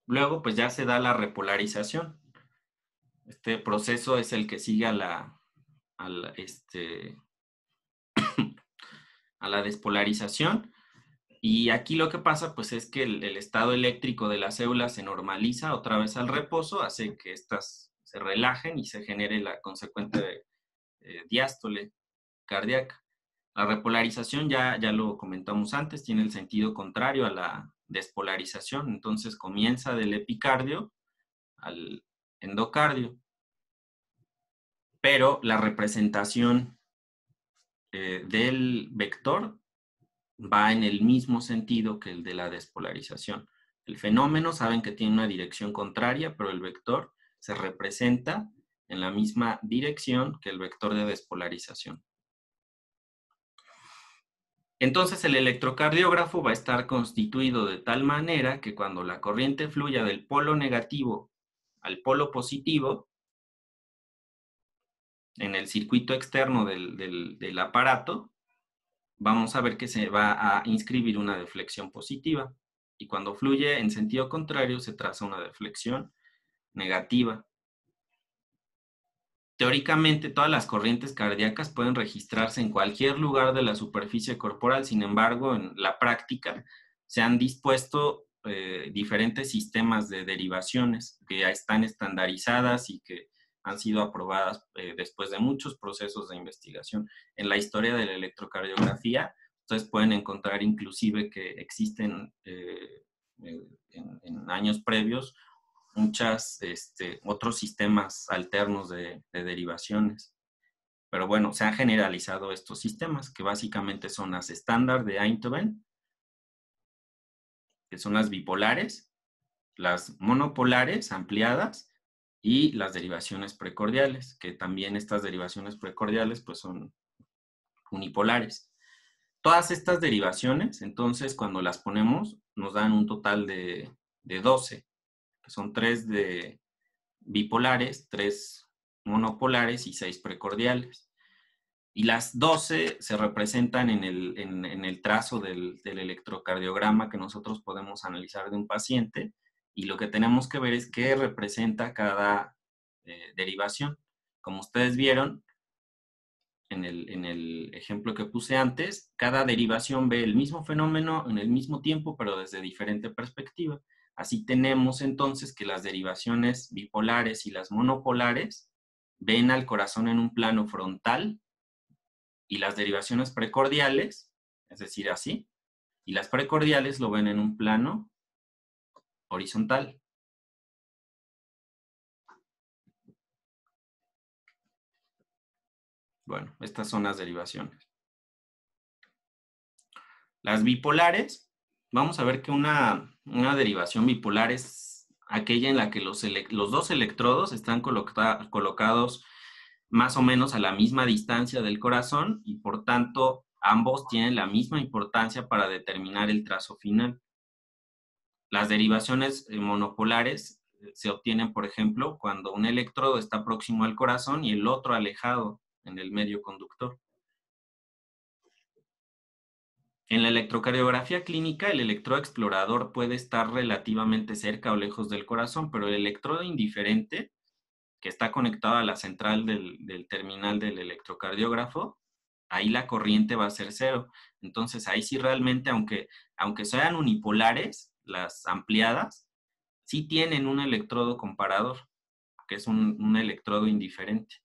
Luego, pues ya se da la repolarización. Este proceso es el que sigue a la despolarización. Y aquí lo que pasa, pues, es que el estado eléctrico de las células se normaliza otra vez al reposo, hace que éstas se relajen y se genere la consecuente diástole cardíaca. La repolarización, ya lo comentamos antes, tiene el sentido contrario a la despolarización. Entonces comienza del epicardio al endocardio. Pero la representación del vector va en el mismo sentido que el de la despolarización. El fenómeno, saben que tiene una dirección contraria, pero el vector se representa en la misma dirección que el vector de despolarización. Entonces, el electrocardiógrafo va a estar constituido de tal manera que cuando la corriente fluya del polo negativo al polo positivo, en el circuito externo del aparato, vamos a ver que se va a inscribir una deflexión positiva. Y cuando fluye en sentido contrario, se traza una deflexión negativa. Teóricamente, todas las corrientes cardíacas pueden registrarse en cualquier lugar de la superficie corporal. Sin embargo, en la práctica se han dispuesto diferentes sistemas de derivaciones que ya están estandarizadas y que han sido aprobadas después de muchos procesos de investigación. En la historia de la electrocardiografía, ustedes pueden encontrar inclusive que existen en años previos otros sistemas alternos de derivaciones. Pero bueno, se han generalizado estos sistemas, que básicamente son las estándar de Einthoven, que son las bipolares, las monopolares ampliadas y las derivaciones precordiales, que también estas derivaciones precordiales pues son unipolares. Todas estas derivaciones, entonces, cuando las ponemos, nos dan un total de 12, que son 3 de bipolares, 3 monopolares y 6 precordiales. Y las 12 se representan en el trazo del electrocardiograma que nosotros podemos analizar de un paciente, y lo que tenemos que ver es qué representa cada derivación. Como ustedes vieron en el ejemplo que puse antes, cada derivación ve el mismo fenómeno en el mismo tiempo, pero desde diferente perspectiva. Así tenemos entonces que las derivaciones bipolares y las monopolares ven al corazón en un plano frontal, y las derivaciones precordiales, es decir, así, y las precordiales lo ven en un plano horizontal. Bueno, estas son las derivaciones. Las bipolares, vamos a ver que una derivación bipolar es aquella en la que los dos electrodos están colocados más o menos a la misma distancia del corazón y por tanto ambos tienen la misma importancia para determinar el trazo final. Las derivaciones monopolares se obtienen, por ejemplo, cuando un electrodo está próximo al corazón y el otro alejado en el medio conductor. En la electrocardiografía clínica, el electrodo explorador puede estar relativamente cerca o lejos del corazón, pero el electrodo indiferente, que está conectado a la central del terminal del electrocardiógrafo, ahí la corriente va a ser cero. Entonces, ahí sí realmente, aunque sean unipolares, las ampliadas, sí tienen un electrodo comparador, que es un electrodo indiferente.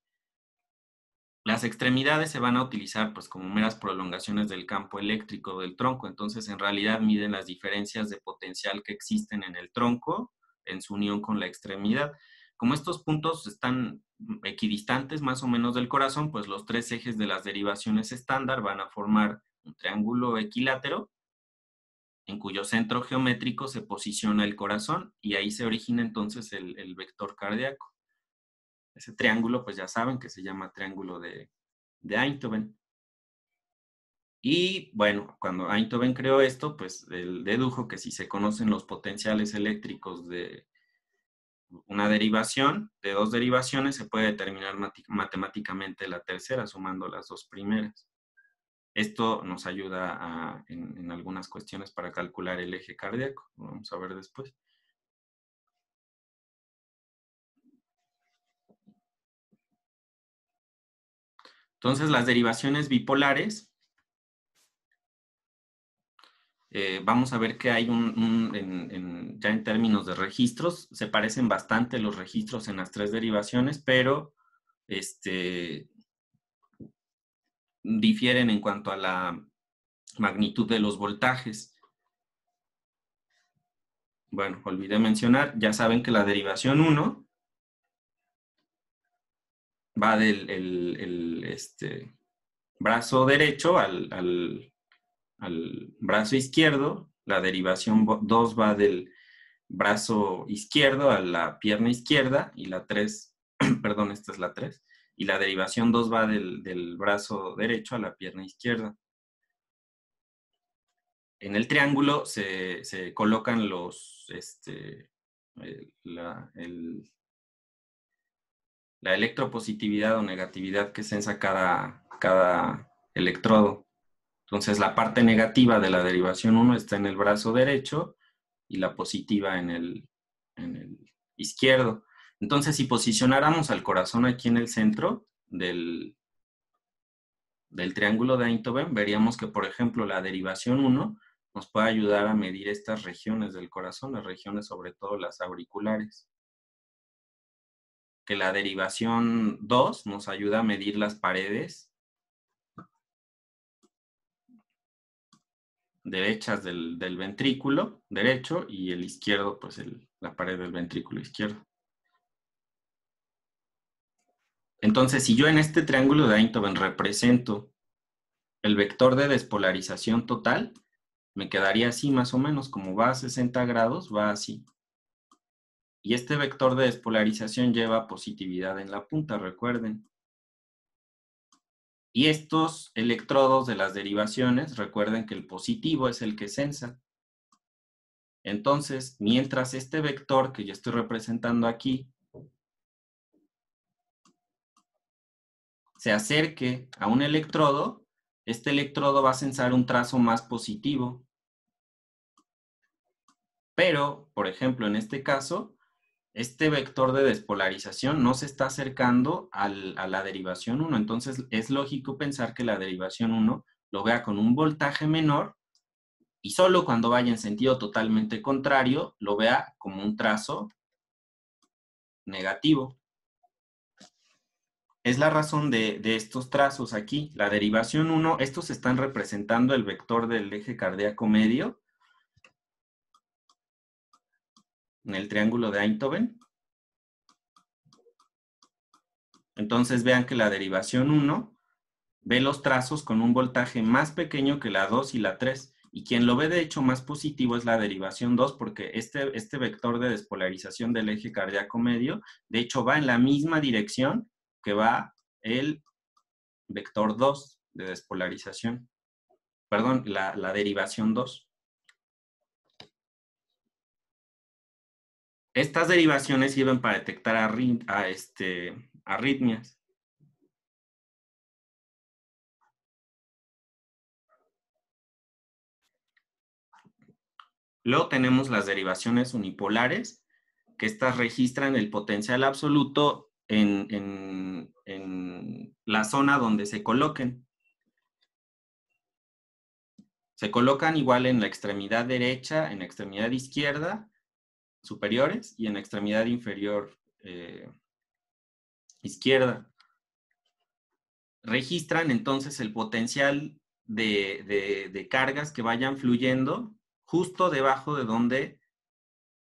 Las extremidades se van a utilizar pues como meras prolongaciones del campo eléctrico del tronco, entonces en realidad miden las diferencias de potencial que existen en el tronco en su unión con la extremidad. Como estos puntos están equidistantes más o menos del corazón, pues los tres ejes de las derivaciones estándar van a formar un triángulo equilátero en cuyo centro geométrico se posiciona el corazón y ahí se origina entonces el vector cardíaco. Ese triángulo, pues ya saben que se llama triángulo de Einthoven. Y bueno, cuando Einthoven creó esto, pues él dedujo que si se conocen los potenciales eléctricos de una derivación, de dos derivaciones, se puede determinar matemáticamente la tercera, sumando las dos primeras. Esto nos ayuda en algunas cuestiones para calcular el eje cardíaco. Lo vamos a ver después. Entonces, las derivaciones bipolares, vamos a ver que hay ya en términos de registros, se parecen bastante los registros en las tres derivaciones, pero difieren en cuanto a la magnitud de los voltajes. Bueno, olvidé mencionar, ya saben que la derivación 1 va del brazo derecho al brazo izquierdo, la derivación 2 va del brazo izquierdo a la pierna izquierda y la 3, perdón, esta es la 3, y la derivación 2 va del brazo derecho a la pierna izquierda. En el triángulo se colocan la electropositividad o negatividad que sensa cada electrodo. Entonces, la parte negativa de la derivación 1 está en el brazo derecho y la positiva en el izquierdo. Entonces, si posicionáramos al corazón aquí en el centro del triángulo de Einthoven, veríamos que, por ejemplo, la derivación 1 nos puede ayudar a medir estas regiones del corazón, las regiones sobre todo las auriculares. Que la derivación 2 nos ayuda a medir las paredes derechas del ventrículo derecho y el izquierdo, pues la pared del ventrículo izquierdo. Entonces, si yo en este triángulo de Einthoven represento el vector de despolarización total, me quedaría así más o menos, como va a 60 grados, va así. Y este vector de despolarización lleva positividad en la punta, recuerden. Y estos electrodos de las derivaciones, recuerden que el positivo es el que sensa. Entonces, mientras este vector que yo estoy representando aquí se acerque a un electrodo, este electrodo va a sensar un trazo más positivo. Pero, por ejemplo, en este caso, este vector de despolarización no se está acercando a la derivación 1. Entonces, es lógico pensar que la derivación 1 lo vea con un voltaje menor y solo cuando vaya en sentido totalmente contrario lo vea como un trazo negativo. Es la razón de estos trazos aquí. La derivación 1, estos están representando el vector del eje cardíaco medio en el triángulo de Einthoven. Entonces vean que la derivación 1 ve los trazos con un voltaje más pequeño que la 2 y la 3. Y quien lo ve de hecho más positivo es la derivación 2 porque este vector de despolarización del eje cardíaco medio, de hecho va en la misma dirección que va el vector 2 de despolarización. Perdón, la derivación 2. Estas derivaciones sirven para detectar arritmias. Luego tenemos las derivaciones unipolares, que estas registran el potencial absoluto en la zona donde se coloquen. Se colocan igual en la extremidad derecha, en la extremidad izquierda, superiores, y en la extremidad inferior izquierda. Registran entonces el potencial de cargas que vayan fluyendo justo debajo de donde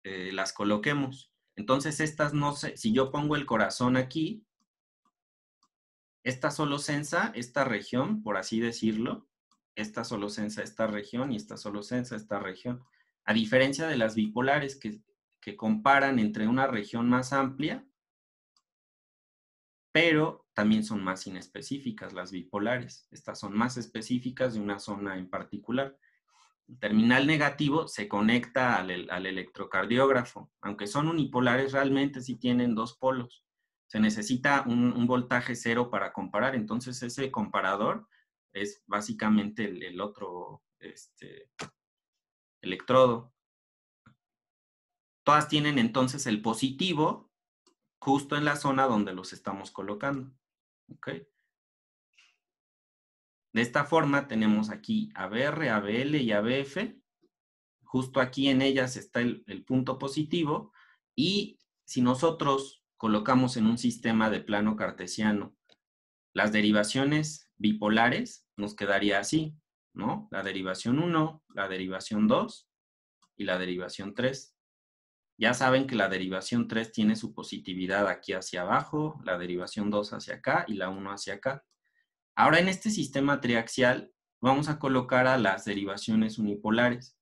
las coloquemos. Entonces estas no sé, si yo pongo el corazón aquí, esta solo censa esta región, por así decirlo, esta solo censa esta región y esta solo censa esta región. A diferencia de las bipolares que comparan entre una región más amplia, pero también son más inespecíficas las bipolares. Estas son más específicas de una zona en particular. El terminal negativo se conecta al electrocardiógrafo. Aunque son unipolares, realmente sí tienen dos polos. Se necesita un voltaje cero para comparar, entonces ese comparador es básicamente el otro electrodo. Todas tienen entonces el positivo justo en la zona donde los estamos colocando. ¿Ok? De esta forma tenemos aquí ABR, ABL y ABF. Justo aquí en ellas está el punto positivo, y si nosotros colocamos en un sistema de plano cartesiano las derivaciones bipolares, nos quedaría así, ¿no? La derivación 1, la derivación 2 y la derivación 3. Ya saben que la derivación 3 tiene su positividad aquí hacia abajo, la derivación 2 hacia acá y la 1 hacia acá. Ahora en este sistema triaxial vamos a colocar a las derivaciones unipolares.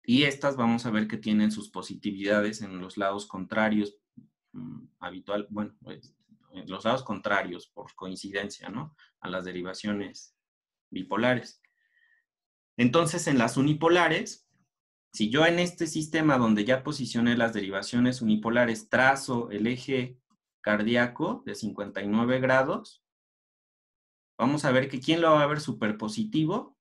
Y estas vamos a ver que tienen sus positividades en los lados contrarios bueno, pues, en los lados contrarios por coincidencia, ¿no? A las derivaciones bipolares. Entonces, en las unipolares, si yo en este sistema donde ya posicioné las derivaciones unipolares trazo el eje cardíaco de 59 grados, vamos a ver que ¿quién lo va a ver superpositivo?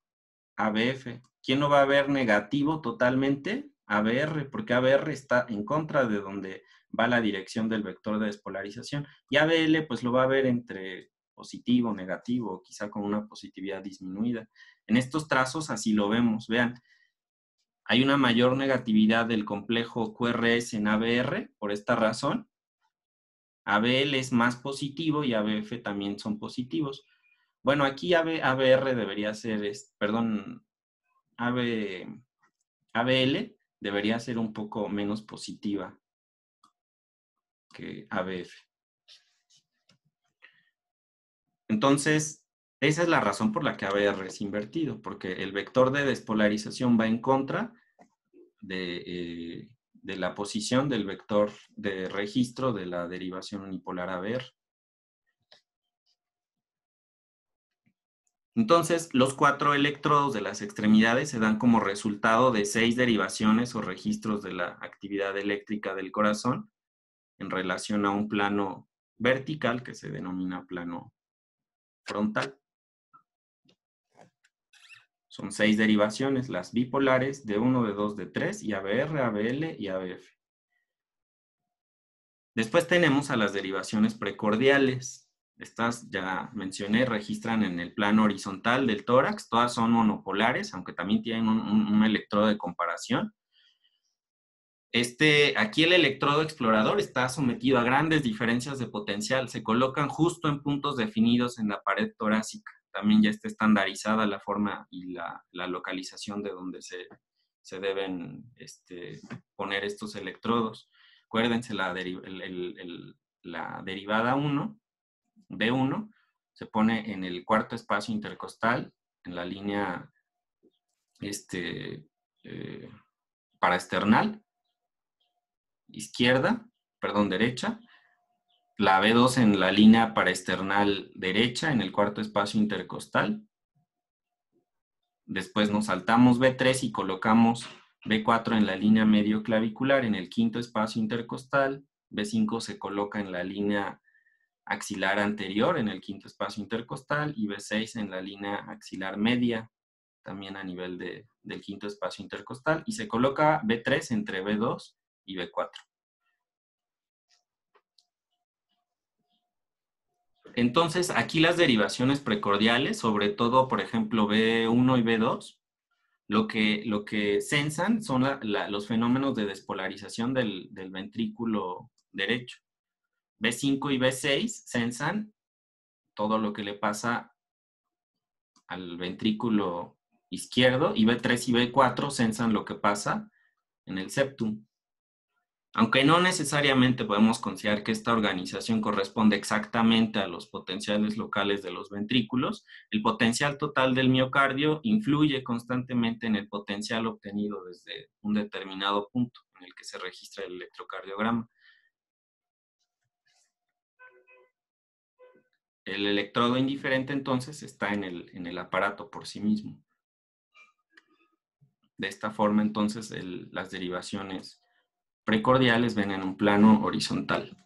ABF. ¿Quién lo va a ver negativo totalmente? ABR, porque ABR está en contra de donde va la dirección del vector de despolarización. Y ABL pues lo va a ver entre positivo, negativo, quizá con una positividad disminuida. En estos trazos así lo vemos, vean. Hay una mayor negatividad del complejo QRS en ABR, por esta razón. ABL es más positivo y ABF también son positivos. Bueno, aquí ABR debería ser, perdón, ABL debería ser un poco menos positiva que ABF. Entonces, esa es la razón por la que ABR es invertido, porque el vector de despolarización va en contra de la posición del vector de registro de la derivación unipolar ABR. Entonces, los 4 electrodos de las extremidades se dan como resultado de 6 derivaciones o registros de la actividad eléctrica del corazón en relación a un plano vertical que se denomina plano frontal. Son 6 derivaciones, las bipolares, D1, D2, D3, y ABR, ABL y ABF. Después tenemos a las derivaciones precordiales. Estas ya mencioné, registran en el plano horizontal del tórax, todas son monopolares, aunque también tienen un electrodo de comparación. Aquí el electrodo explorador está sometido a grandes diferencias de potencial, se colocan justo en puntos definidos en la pared torácica. También ya está estandarizada la forma y la localización de donde se deben poner estos electrodos. Acuérdense, la derivada 1, B1, se pone en el cuarto espacio intercostal, en la línea paraesternal, derecha. La B2 en la línea paraesternal derecha, en el cuarto espacio intercostal. Después nos saltamos B3 y colocamos B4 en la línea medio clavicular, en el quinto espacio intercostal. B5 se coloca en la línea axilar anterior, en el quinto espacio intercostal, y B6 en la línea axilar media, también a nivel del quinto espacio intercostal, y se coloca B3 entre B2 y B4. Entonces, aquí las derivaciones precordiales, sobre todo, por ejemplo, B1 y B2, lo que sensan son los fenómenos de despolarización del ventrículo derecho. B5 y B6 sensan todo lo que le pasa al ventrículo izquierdo, y B3 y B4 sensan lo que pasa en el septum. Aunque no necesariamente podemos considerar que esta organización corresponde exactamente a los potenciales locales de los ventrículos, el potencial total del miocardio influye constantemente en el potencial obtenido desde un determinado punto en el que se registra el electrocardiograma. El electrodo indiferente entonces está en el aparato por sí mismo. De esta forma entonces las derivaciones precordiales ven en un plano horizontal.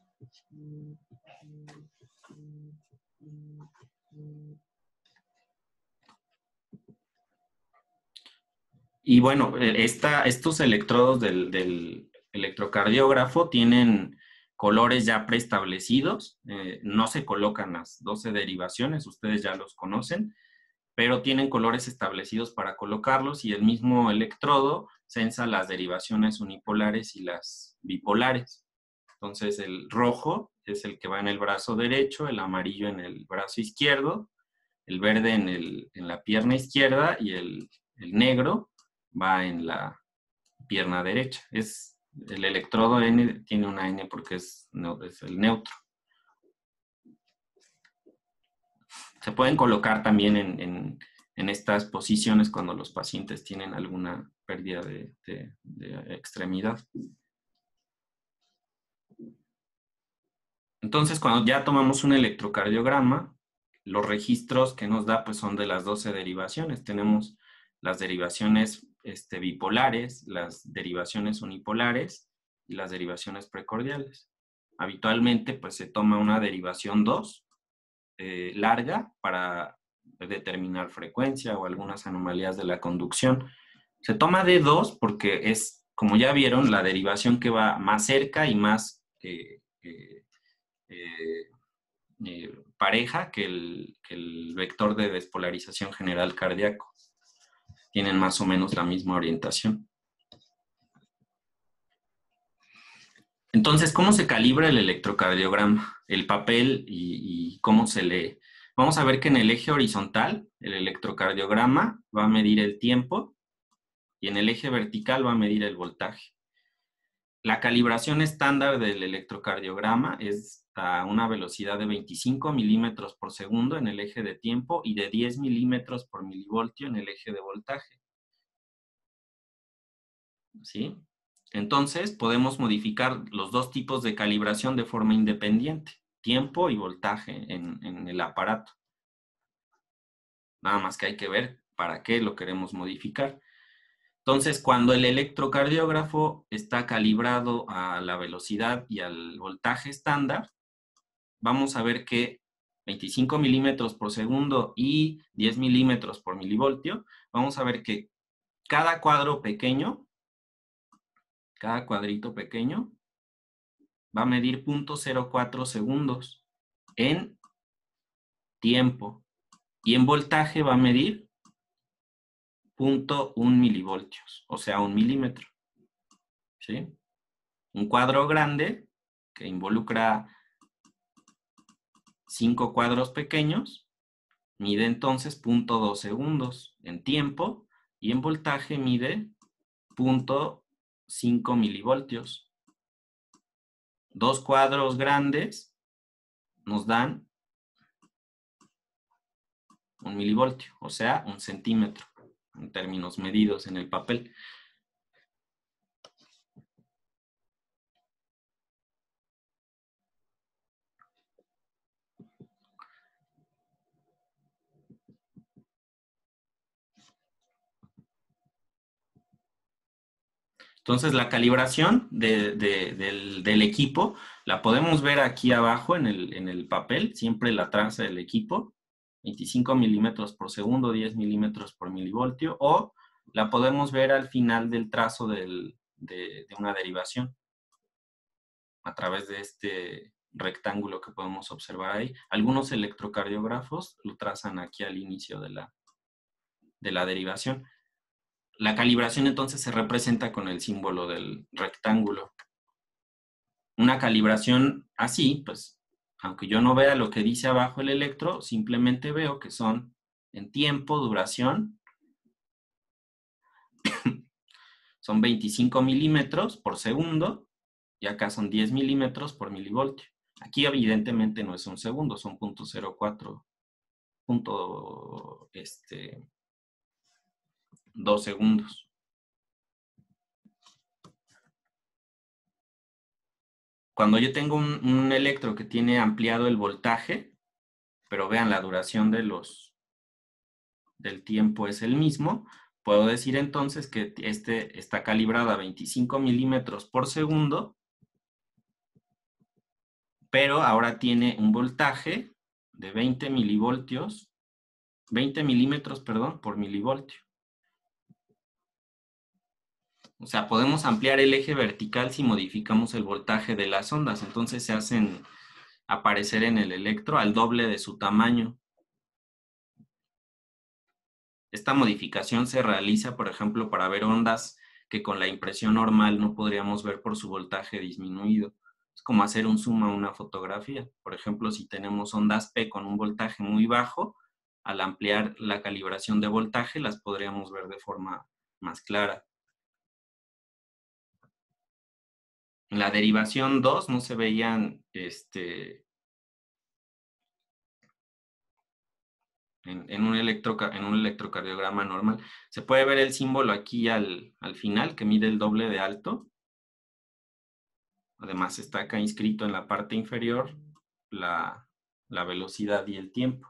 Y bueno, estos electrodos del electrocardiógrafo tienen colores ya preestablecidos. No se colocan las 12 derivaciones, ustedes ya los conocen, pero tienen colores establecidos para colocarlos, y el mismo electrodo sensa las derivaciones unipolares y las bipolares. Entonces el rojo es el que va en el brazo derecho, el amarillo en el brazo izquierdo, el verde en la pierna izquierda, y el negro va en la pierna derecha. El electrodo N tiene una N porque es el neutro. Se pueden colocar también en estas posiciones cuando los pacientes tienen alguna pérdida de extremidad. Entonces, cuando ya tomamos un electrocardiograma, los registros que nos da pues son de las 12 derivaciones. Tenemos las derivaciones bipolares, las derivaciones unipolares y las derivaciones precordiales. Habitualmente pues se toma una derivación 2 larga para determinar frecuencia o algunas anomalías de la conducción. Se toma D2 porque es, como ya vieron, la derivación que va más cerca y más pareja que el vector de despolarización general cardíaco. Tienen más o menos la misma orientación. Entonces, ¿cómo se calibra el electrocardiograma? El papel y cómo se lee. Vamos a ver que en el eje horizontal, el electrocardiograma va a medir el tiempo, y en el eje vertical va a medir el voltaje. La calibración estándar del electrocardiograma es a una velocidad de 25 milímetros por segundo en el eje de tiempo y de 10 milímetros por milivoltio en el eje de voltaje. ¿Sí? Entonces, podemos modificar los dos tipos de calibración de forma independiente, tiempo y voltaje en el aparato. Nada más que hay que ver para qué lo queremos modificar. Entonces, cuando el electrocardiógrafo está calibrado a la velocidad y al voltaje estándar, vamos a ver que 25 milímetros por segundo y 10 milímetros por milivoltio, vamos a ver que cada cuadro pequeño, cada cuadrito pequeño, va a medir 0.04 segundos en tiempo, y en voltaje va a medir 0.1 milivoltios, o sea, 1 milímetro. ¿Sí? Un cuadro grande que involucra 5 cuadros pequeños mide entonces 0.2 segundos en tiempo, y en voltaje mide 0.5 milivoltios. Dos cuadros grandes nos dan 1 milivoltio, o sea, 1 centímetro, en términos medidos en el papel. Entonces, la calibración del equipo la podemos ver aquí abajo en el papel, siempre la traza del equipo, 25 milímetros por segundo, 10 milímetros por milivoltio, o la podemos ver al final del trazo de una derivación, a través de este rectángulo que podemos observar ahí. Algunos electrocardiógrafos lo trazan aquí al inicio de la derivación. La calibración entonces se representa con el símbolo del rectángulo. Una calibración así, pues, aunque yo no vea lo que dice abajo el electro, simplemente veo que son en tiempo, duración, son 25 milímetros por segundo, y acá son 10 milímetros por milivoltio. Aquí evidentemente no es un segundo, son 0.04, 2 segundos. Cuando yo tengo un electro que tiene ampliado el voltaje, pero vean, la duración del tiempo es el mismo, puedo decir entonces que este está calibrado a 25 milímetros por segundo, pero ahora tiene un voltaje de 20 milivoltios, 20 milímetros, perdón, por milivoltio. O sea, podemos ampliar el eje vertical si modificamos el voltaje de las ondas. Entonces se hacen aparecer en el electro al doble de su tamaño. Esta modificación se realiza, por ejemplo, para ver ondas que con la impresión normal no podríamos ver por su voltaje disminuido. Es como hacer un zoom a una fotografía. Por ejemplo, si tenemos ondas P con un voltaje muy bajo, al ampliar la calibración de voltaje las podríamos ver de forma más clara. En la derivación 2 no se veían en un electrocardiograma normal. Se puede ver el símbolo aquí al final, que mide el doble de alto. Además está acá inscrito en la parte inferior la velocidad y el tiempo.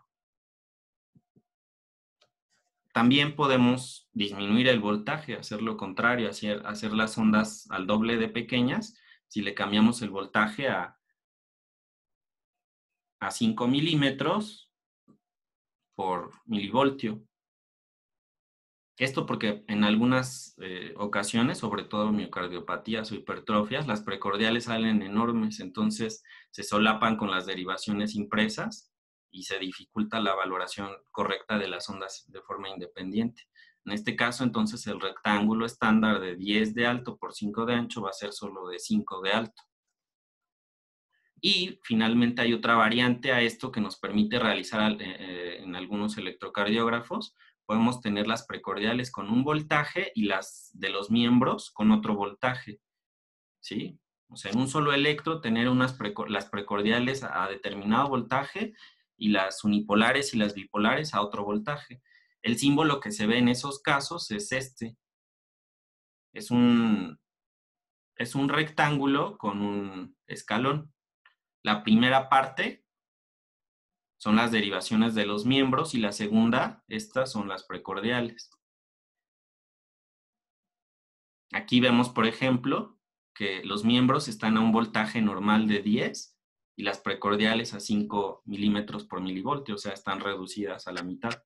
También podemos disminuir el voltaje, hacer lo contrario, hacer las ondas al doble de pequeñas. Si le cambiamos el voltaje a 5 milímetros por milivoltio. Esto porque en algunas ocasiones, sobre todo miocardiopatías o hipertrofias, las precordiales salen enormes, entonces se solapan con las derivaciones impresas y se dificulta la valoración correcta de las ondas de forma independiente. En este caso, entonces, el rectángulo estándar de 10 de alto por 5 de ancho va a ser solo de 5 de alto. Y finalmente hay otra variante a esto que nos permite realizar en algunos electrocardiógrafos. Podemos tener las precordiales con un voltaje y las de los miembros con otro voltaje, ¿sí? O sea, en un solo electro tener las precordiales a determinado voltaje y las unipolares y las bipolares a otro voltaje. El símbolo que se ve en esos casos es este. Es un rectángulo con un escalón. La primera parte son las derivaciones de los miembros y la segunda, estas son las precordiales. Aquí vemos, por ejemplo, que los miembros están a un voltaje normal de 10 y las precordiales a 5 milímetros por milivoltio, o sea, están reducidas a la mitad.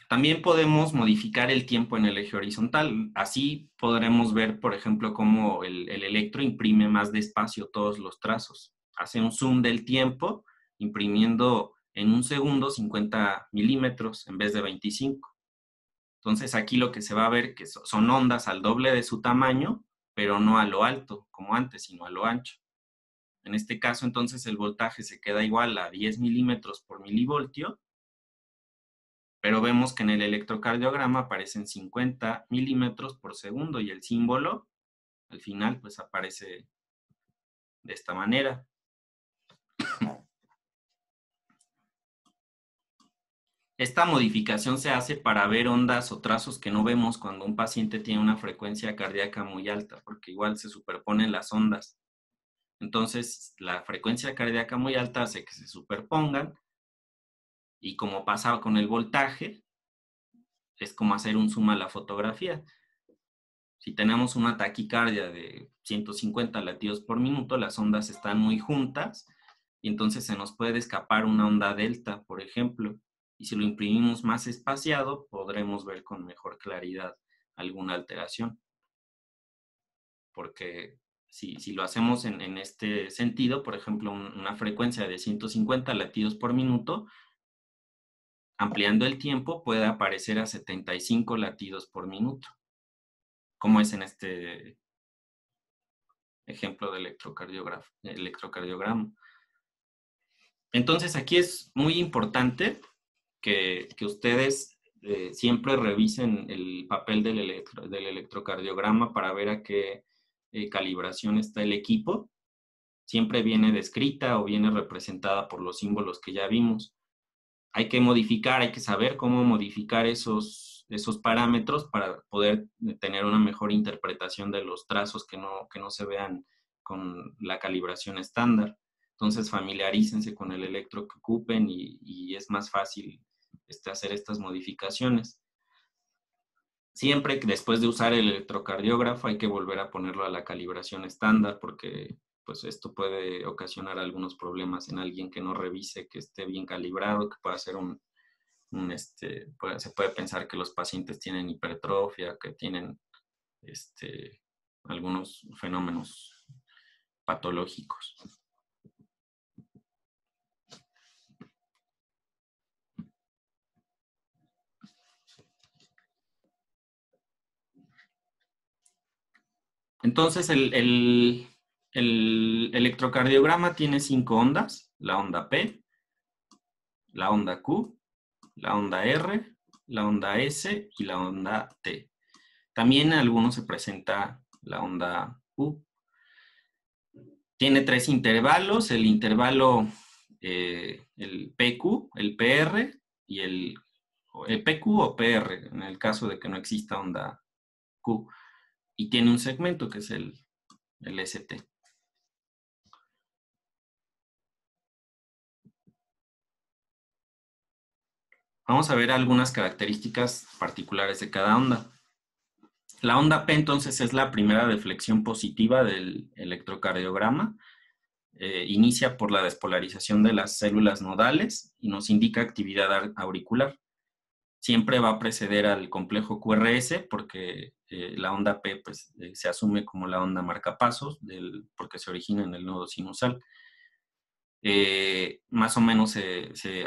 También podemos modificar el tiempo en el eje horizontal. Así podremos ver, por ejemplo, cómo el electro imprime más despacio todos los trazos. Hace un zoom del tiempo, imprimiendo en un segundo 50 milímetros en vez de 25. Entonces aquí lo que se va a ver que son ondas al doble de su tamaño, pero no a lo alto como antes, sino a lo ancho. En este caso, entonces, el voltaje se queda igual a 10 milímetros por milivoltio, pero vemos que en el electrocardiograma aparecen 50 milímetros por segundo y el símbolo al final pues aparece de esta manera. Esta modificación se hace para ver ondas o trazos que no vemos cuando un paciente tiene una frecuencia cardíaca muy alta, porque igual se superponen las ondas. Entonces, la frecuencia cardíaca muy alta hace que se superpongan y como pasaba con el voltaje, es como hacer un zoom a la fotografía. Si tenemos una taquicardia de 150 latidos por minuto, las ondas están muy juntas y entonces se nos puede escapar una onda delta, por ejemplo, y si lo imprimimos más espaciado, podremos ver con mejor claridad alguna alteración. Porque si lo hacemos en este sentido, por ejemplo, una frecuencia de 150 latidos por minuto, ampliando el tiempo puede aparecer a 75 latidos por minuto, como es en este ejemplo de electrocardiograma. Entonces, aquí es muy importante que ustedes siempre revisen el papel del electrocardiograma para ver a qué calibración está el equipo. Siempre viene descrita o viene representada por los símbolos que ya vimos. Hay que modificar, hay que saber cómo modificar esos parámetros para poder tener una mejor interpretación de los trazos que no se vean con la calibración estándar. Entonces, familiarícense con el electro que ocupen y es más fácil hacer estas modificaciones. Siempre que después de usar el electrocardiógrafo hay que volver a ponerlo a la calibración estándar porque pues esto puede ocasionar algunos problemas en alguien que no revise, que esté bien calibrado, que pueda ser se puede pensar que los pacientes tienen hipertrofia, que tienen algunos fenómenos patológicos. Entonces, el electrocardiograma tiene 5 ondas: la onda P, la onda Q, la onda R, la onda S y la onda T. También en algunos se presenta la onda U. Tiene 3 intervalos: el intervalo, el PQ, el PR y el PQ o PR, en el caso de que no exista onda Q. Y tiene un segmento que es el ST. Vamos a ver algunas características particulares de cada onda. La onda P entonces es la primera deflexión positiva del electrocardiograma. Inicia por la despolarización de las células nodales y nos indica actividad auricular. Siempre va a preceder al complejo QRS porque la onda P pues, se asume como la onda marcapasos porque se origina en el nodo sinusal. Más o menos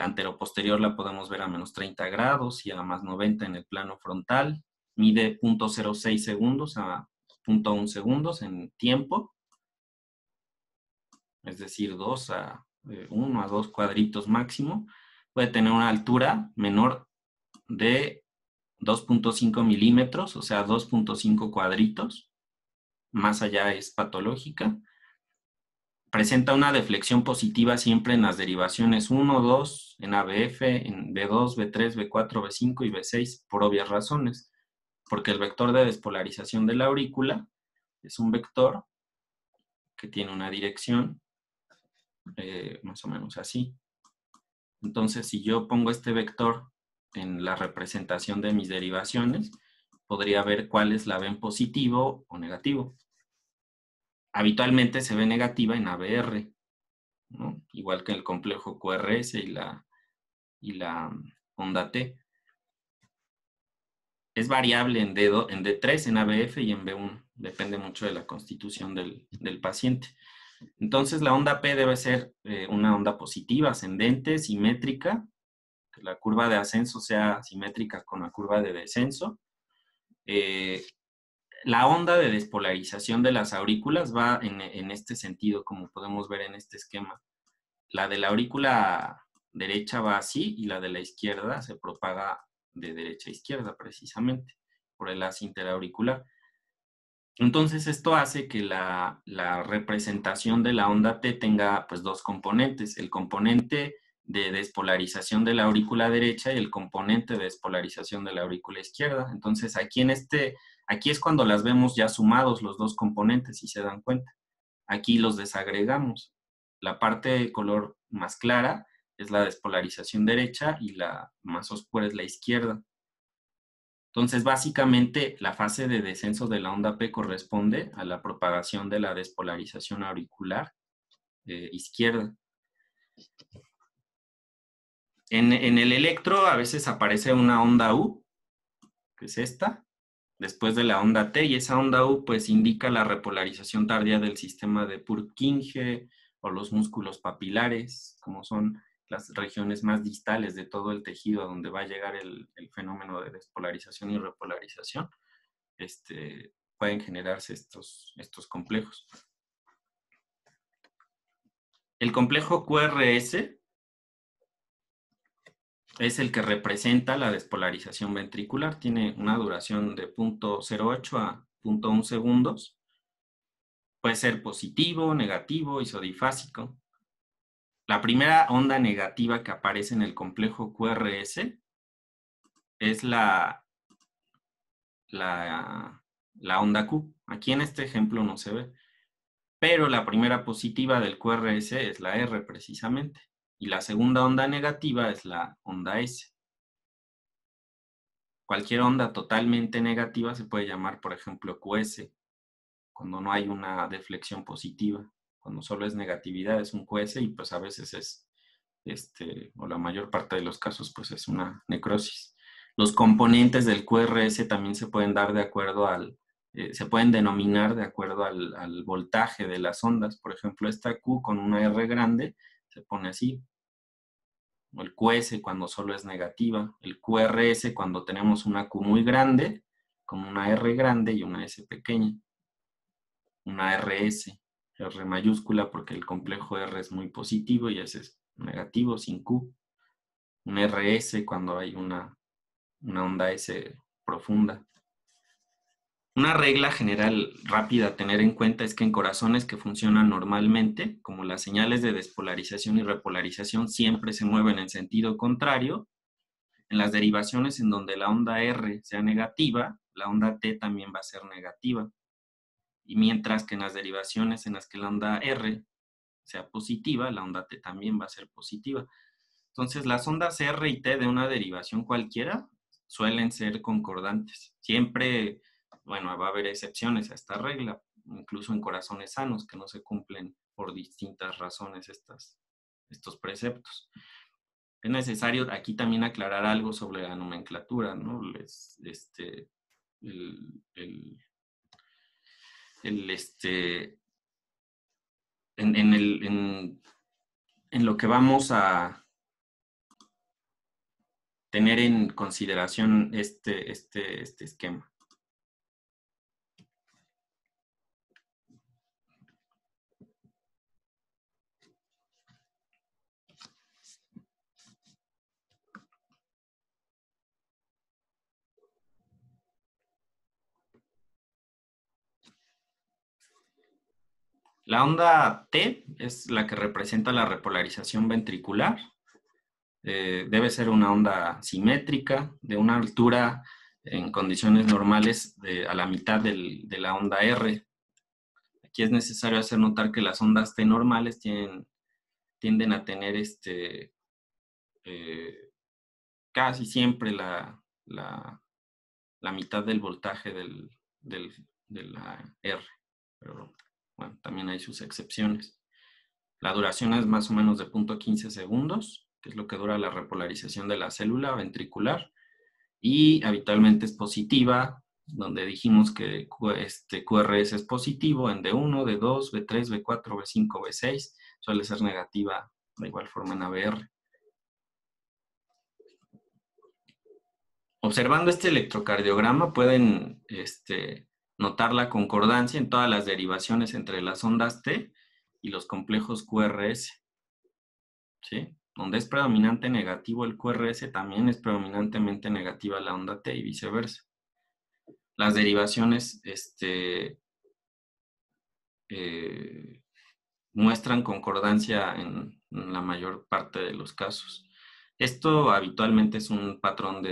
anteroposterior la podemos ver a menos 30 grados y a más 90 en el plano frontal. Mide 0.06 segundos a 0.1 segundos en tiempo, es decir, 1 a 2 cuadritos máximo. Puede tener una altura menor de 2.5 milímetros, o sea, 2.5 cuadritos. Más allá es patológica. Presenta una deflexión positiva siempre en las derivaciones 1, 2, en ABF, en B2, B3, B4, B5 y B6, por obvias razones, porque el vector de despolarización de la aurícula es un vector que tiene una dirección más o menos así. Entonces, si yo pongo este vector en la representación de mis derivaciones, podría ver cuáles la ven positivo o negativo. Habitualmente se ve negativa en ABR, ¿no? Igual que el complejo QRS y la onda T. Es variable en D3, en ABF y en B1. Depende mucho de la constitución del paciente. Entonces, la onda P debe ser una onda positiva, ascendente, simétrica, que la curva de ascenso sea simétrica con la curva de descenso. La onda de despolarización de las aurículas va en este sentido, como podemos ver en este esquema. La de la aurícula derecha va así y la de la izquierda se propaga de derecha a izquierda, precisamente, por el haz interauricular. Entonces, esto hace que la representación de la onda T tenga pues, 2 componentes: el componente de despolarización de la aurícula derecha y el componente de despolarización de la aurícula izquierda. Entonces, aquí es cuando las vemos ya sumados los 2 componentes, si se dan cuenta. Aquí los desagregamos. La parte de color más clara es la despolarización derecha y la más oscura es la izquierda. Entonces, básicamente, la fase de descenso de la onda P corresponde a la propagación de la despolarización auricular izquierda. En el electro a veces aparece una onda U, que es esta, después de la onda T, y esa onda U pues indica la repolarización tardía del sistema de Purkinje o los músculos papilares, como son las regiones más distales de todo el tejido a donde va a llegar el fenómeno de despolarización y repolarización. Pueden generarse estos complejos. El complejo QRS es el que representa la despolarización ventricular. Tiene una duración de 0.08 a 0.1 segundos. Puede ser positivo, negativo, isodifásico. La primera onda negativa que aparece en el complejo QRS es la onda Q. Aquí en este ejemplo no se ve. Pero la primera positiva del QRS es la R precisamente. Y la segunda onda negativa es la onda S. Cualquier onda totalmente negativa se puede llamar, por ejemplo, QS, cuando no hay una deflexión positiva. Cuando solo es negatividad es un QS y pues a veces es, o la mayor parte de los casos, pues es una necrosis. Los componentes del QRS también se pueden dar de acuerdo se pueden denominar de acuerdo al voltaje de las ondas. Por ejemplo, esta Q con una R grande se pone así. O el QS cuando solo es negativa. El QRS cuando tenemos una Q muy grande, con una R grande y una S pequeña. Una RS, R mayúscula porque el complejo R es muy positivo y S es negativo sin Q. Un RS cuando hay una onda S profunda. Una regla general rápida a tener en cuenta es que en corazones que funcionan normalmente, como las señales de despolarización y repolarización siempre se mueven en sentido contrario, en las derivaciones en donde la onda R sea negativa, la onda T también va a ser negativa. Y mientras que en las derivaciones en las que la onda R sea positiva, la onda T también va a ser positiva. Entonces, las ondas R y T de una derivación cualquiera suelen ser concordantes. Siempre, bueno, va a haber excepciones a esta regla, incluso en corazones sanos que no se cumplen por distintas razones estos preceptos. Es necesario aquí también aclarar algo sobre la nomenclatura, ¿no? En lo que vamos a tener en consideración este esquema. La onda T es la que representa la repolarización ventricular. Debe ser una onda simétrica de una altura en condiciones normales a la mitad de la onda R. Aquí es necesario hacer notar que las ondas T normales tienden a tener casi siempre la mitad del voltaje de la R. Pero bueno, también hay sus excepciones. La duración es más o menos de 0.15 segundos, que es lo que dura la repolarización de la célula ventricular. Y habitualmente es positiva, donde dijimos que QRS es positivo en D1, D2, B3, B4, B5, B6. Suele ser negativa de igual forma en ABR. Observando este electrocardiograma pueden notar la concordancia en todas las derivaciones entre las ondas T y los complejos QRS. ¿Sí? Donde es predominante negativo el QRS, también es predominantemente negativa la onda T y viceversa. Las derivaciones muestran concordancia en la mayor parte de los casos. Esto habitualmente es un patrón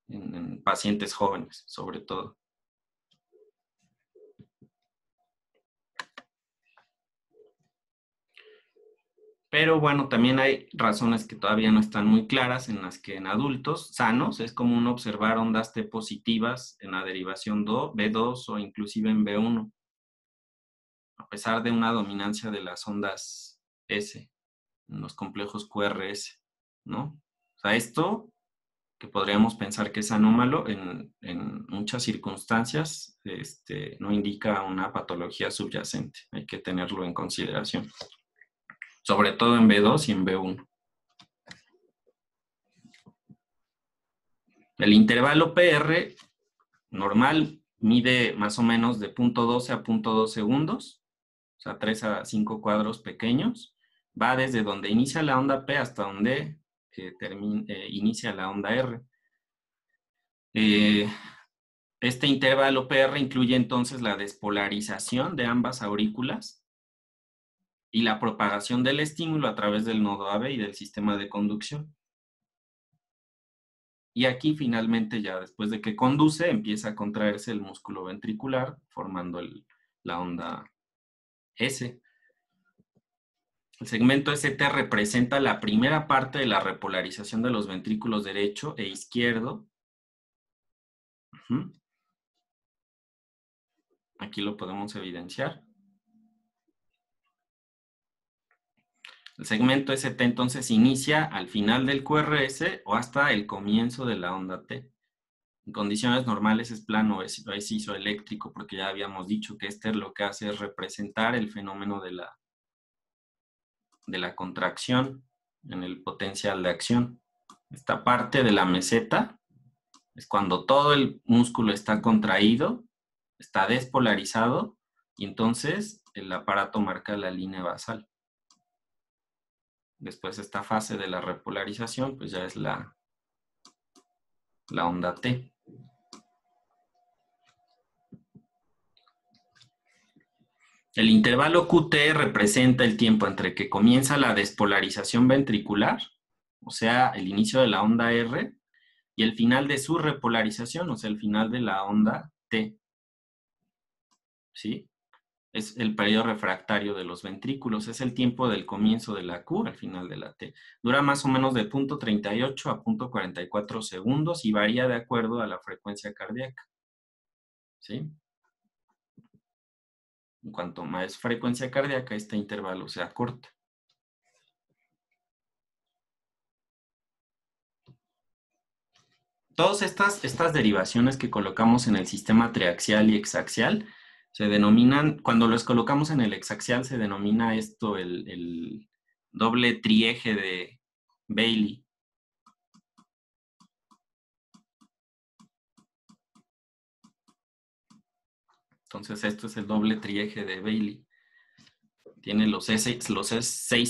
en pacientes jóvenes, sobre todo. Pero bueno, también hay razones que todavía no están muy claras en las que en adultos sanos es común observar ondas T positivas en la derivación B2 o inclusive en B1. pesar de una dominancia de las ondas S, en los complejos QRS, ¿no? O sea, esto que podríamos pensar que es anómalo, en muchas circunstancias no indica una patología subyacente. Hay que tenerlo en consideración, sobre todo en B2 y en B1. El intervalo PR normal mide más o menos de 0.12 a 0.2 segundos, o sea, 3 a 5 cuadros pequeños. Va desde donde inicia la onda P hasta donde inicia la onda R. Este intervalo PR incluye entonces la despolarización de ambas aurículas y la propagación del estímulo a través del nodo AB y del sistema de conducción. Y aquí finalmente, ya después de que conduce, empieza a contraerse el músculo ventricular, formando la onda S. El segmento ST representa la primera parte de la repolarización de los ventrículos derecho e izquierdo. Aquí lo podemos evidenciar. El segmento ST entonces inicia al final del QRS o hasta el comienzo de la onda T. En condiciones normales es plano, es isoeléctrico, porque ya habíamos dicho que lo que hace es representar el fenómeno de la contracción en el potencial de acción. Esta parte de la meseta es cuando todo el músculo está contraído, está despolarizado, y entonces el aparato marca la línea basal. Después esta fase de la repolarización, pues ya es la onda T. El intervalo QT representa el tiempo entre que comienza la despolarización ventricular, o sea, el inicio de la onda R, y el final de su repolarización, o sea, el final de la onda T. ¿Sí? Es el periodo refractario de los ventrículos, es el tiempo del comienzo de la Q al final de la T. Dura más o menos de 0.38 a 0.44 segundos y varía de acuerdo a la frecuencia cardíaca. ¿Sí? En cuanto más frecuencia cardíaca, este intervalo se acorta. Todas estas derivaciones que colocamos en el sistema triaxial y hexaxial se denominan, cuando los colocamos en el hexaxial, se denomina esto el doble trieje de Bailey. Entonces, esto es el doble trieje de Bailey. Tiene los seis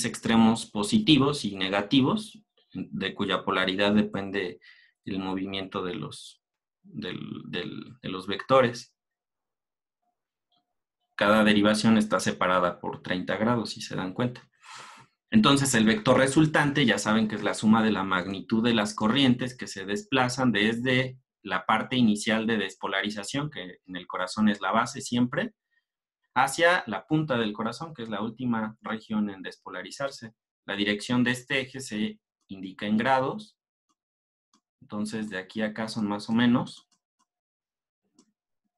extremos positivos y negativos, de cuya polaridad depende el movimiento de los vectores. Cada derivación está separada por 30 grados, si se dan cuenta. Entonces, el vector resultante, ya saben que es la suma de la magnitud de las corrientes que se desplazan desde la parte inicial de despolarización, que en el corazón es la base siempre, hacia la punta del corazón, que es la última región en despolarizarse. La dirección de este eje se indica en grados. Entonces, de aquí a acá son más o menos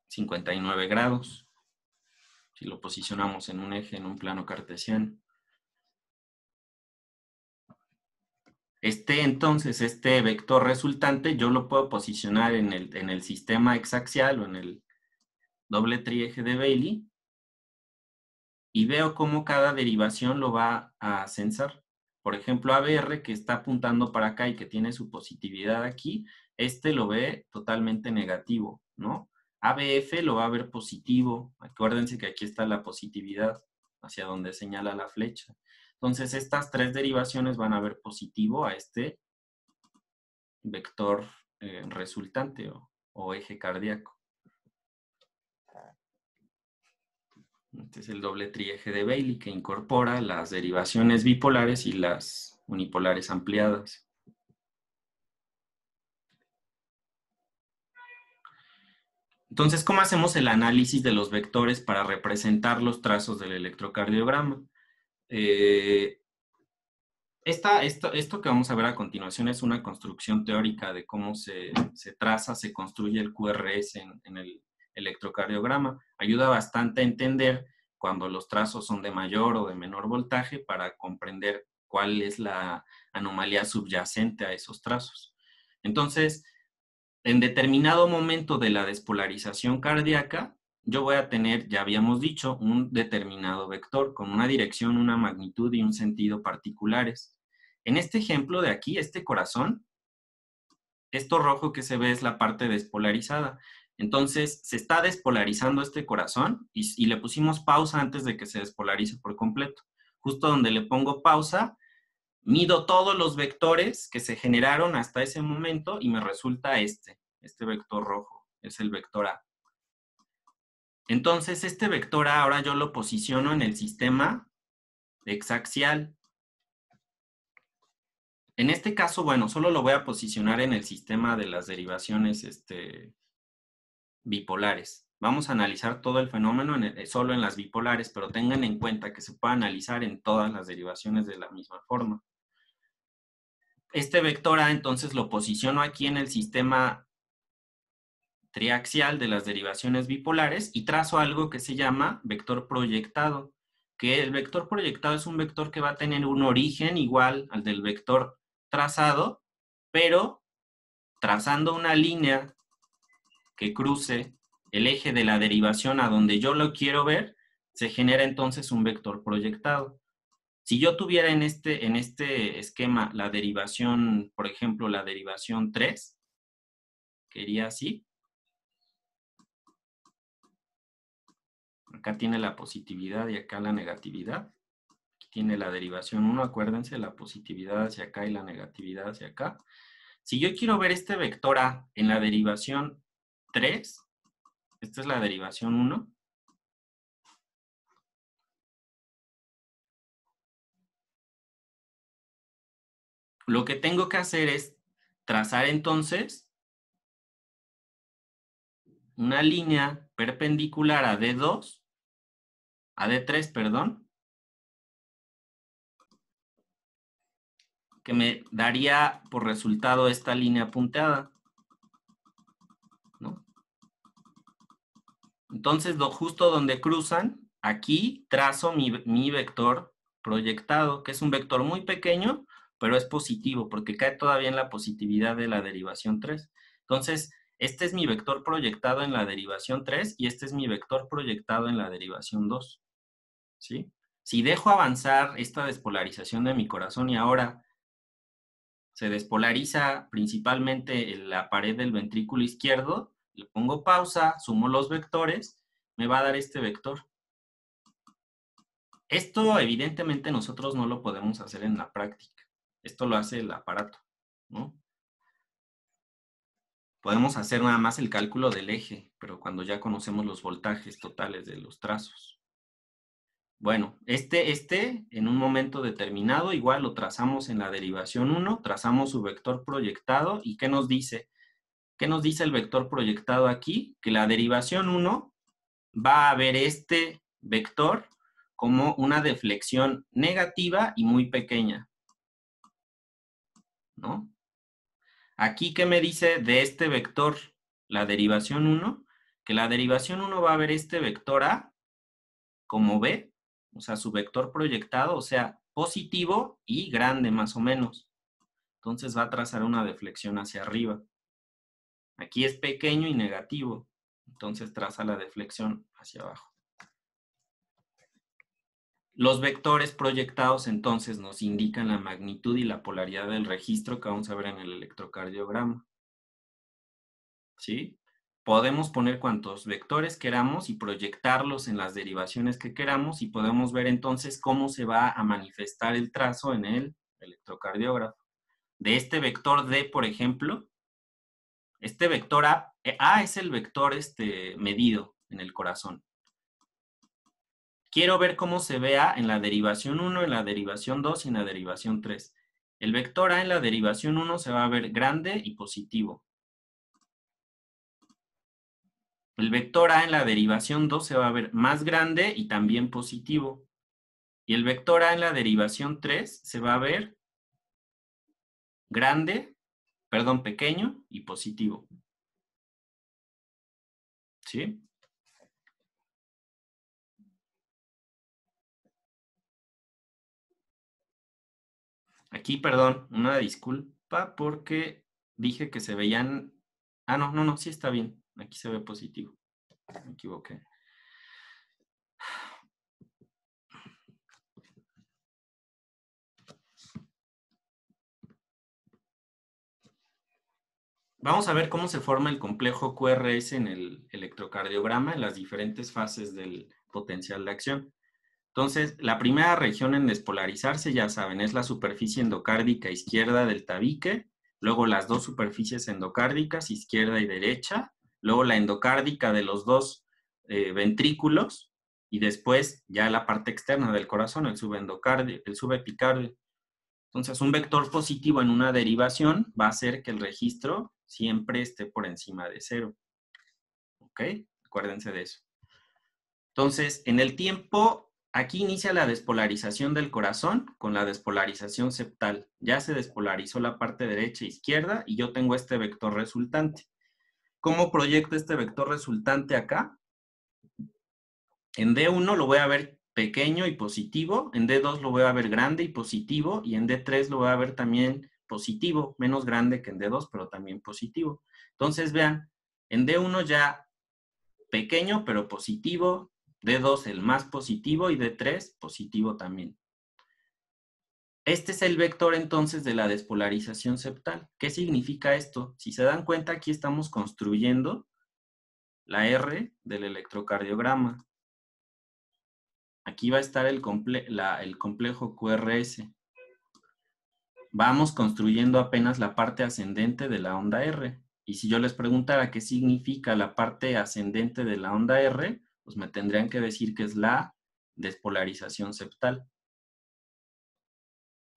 59 grados. Si lo posicionamos en un eje, en un plano cartesiano. Entonces, este vector resultante, yo lo puedo posicionar en el sistema hexaxial o en el doble trieje de Bailey y veo cómo cada derivación lo va a censar. Por ejemplo, ABR, que está apuntando para acá y que tiene su positividad aquí, lo ve totalmente negativo, ¿no? ABF lo va a ver positivo. Acuérdense que aquí está la positividad hacia donde señala la flecha. Entonces, estas tres derivaciones van a ver positivo a este vector resultante o eje cardíaco. Este es el doble trieje de Bailey, que incorpora las derivaciones bipolares y las unipolares ampliadas. Entonces, ¿cómo hacemos el análisis de los vectores para representar los trazos del electrocardiograma? Esto que vamos a ver a continuación es una construcción teórica de cómo se construye el QRS en el electrocardiograma. Ayuda bastante a entender cuando los trazos son de mayor o de menor voltaje para comprender cuál es la anomalía subyacente a esos trazos. Entonces, en determinado momento de la despolarización cardíaca, yo voy a tener, ya habíamos dicho, un determinado vector con una dirección, una magnitud y un sentido particulares. En este ejemplo de aquí, este corazón, esto rojo que se ve es la parte despolarizada. Entonces, se está despolarizando este corazón y le pusimos pausa antes de que se despolarice por completo. Justo donde le pongo pausa, mido todos los vectores que se generaron hasta ese momento y me resulta este vector rojo, es el vector A. Entonces, este vector A ahora yo lo posiciono en el sistema exaxial. En este caso, bueno, solo lo voy a posicionar en el sistema de las derivaciones bipolares. Vamos a analizar todo el fenómeno solo en las bipolares, pero tengan en cuenta que se puede analizar en todas las derivaciones de la misma forma. Este vector A entonces lo posiciono aquí en el sistema triaxial de las derivaciones bipolares y trazo algo que se llama vector proyectado, que el vector proyectado es un vector que va a tener un origen igual al del vector trazado, pero trazando una línea que cruce el eje de la derivación a donde yo lo quiero ver, se genera entonces un vector proyectado. Si yo tuviera en este esquema la derivación, por ejemplo, la derivación 3, que iría así. Acá tiene la positividad y acá la negatividad. Aquí tiene la derivación 1, acuérdense, la positividad hacia acá y la negatividad hacia acá. Si yo quiero ver este vector A en la derivación 3, esta es la derivación 1, lo que tengo que hacer es trazar entonces una línea perpendicular a D2, a D3, perdón, que me daría por resultado esta línea punteada, ¿no? Entonces, justo donde cruzan, aquí trazo mi vector proyectado, que es un vector muy pequeño, pero es positivo, porque cae todavía en la positividad de la derivación 3. Entonces, este es mi vector proyectado en la derivación 3 y este es mi vector proyectado en la derivación 2. ¿Sí? Si dejo avanzar esta despolarización de mi corazón y ahora se despolariza principalmente en la pared del ventrículo izquierdo, le pongo pausa, sumo los vectores, me va a dar este vector. Esto evidentemente nosotros no lo podemos hacer en la práctica. Esto lo hace el aparato, ¿no? Podemos hacer nada más el cálculo del eje, pero cuando ya conocemos los voltajes totales de los trazos. Bueno, en un momento determinado, igual lo trazamos en la derivación 1, trazamos su vector proyectado, ¿y qué nos dice? ¿Qué nos dice el vector proyectado aquí? Que la derivación 1 va a ver este vector como una deflexión negativa y muy pequeña, ¿no? Aquí, ¿qué me dice de este vector? La derivación 1, que la derivación 1 va a ver este vector A como B, o sea, su vector proyectado, o sea, positivo y grande más o menos. Entonces va a trazar una deflexión hacia arriba. Aquí es pequeño y negativo, entonces traza la deflexión hacia abajo. Los vectores proyectados entonces nos indican la magnitud y la polaridad del registro que vamos a ver en el electrocardiograma. ¿Sí? Podemos poner cuantos vectores queramos y proyectarlos en las derivaciones que queramos y podemos ver entonces cómo se va a manifestar el trazo en el electrocardiógrafo. De este vector D, por ejemplo, este vector A es el vector medido en el corazón. Quiero ver cómo se vea en la derivación 1, en la derivación 2 y en la derivación 3. El vector A en la derivación 1 se va a ver grande y positivo. El vector A en la derivación 2 se va a ver más grande y también positivo. Y el vector A en la derivación 3 se va a ver pequeño y positivo. ¿Sí? Aquí, perdón, una disculpa porque dije que se veían... Ah, no, sí está bien. Aquí se ve positivo. Me equivoqué. Vamos a ver cómo se forma el complejo QRS en el electrocardiograma en las diferentes fases del potencial de acción. Entonces, la primera región en despolarizarse, ya saben, es la superficie endocárdica izquierda del tabique, luego las dos superficies endocárdicas, izquierda y derecha, luego la endocárdica de los dos ventrículos, y después ya la parte externa del corazón, el subendocardio, el subepicardio. Entonces, un vector positivo en una derivación va a hacer que el registro siempre esté por encima de 0. ¿Ok? Acuérdense de eso. Entonces, en el tiempo, aquí inicia la despolarización del corazón con la despolarización septal. Ya se despolarizó la parte derecha e izquierda y yo tengo este vector resultante. ¿Cómo proyecto este vector resultante acá? En D1 lo voy a ver pequeño y positivo, en D2 lo voy a ver grande y positivo, y en D3 lo voy a ver también positivo, menos grande que en D2, pero también positivo. Entonces, vean, en D1 ya pequeño, pero positivo, D2 el más positivo y D3 positivo también. Este es el vector entonces de la despolarización septal. ¿Qué significa esto? Si se dan cuenta, aquí estamos construyendo la R del electrocardiograma. Aquí va a estar el complejo QRS. Vamos construyendo apenas la parte ascendente de la onda R. Y si yo les preguntara qué significa la parte ascendente de la onda R, pues me tendrían que decir que es la despolarización septal.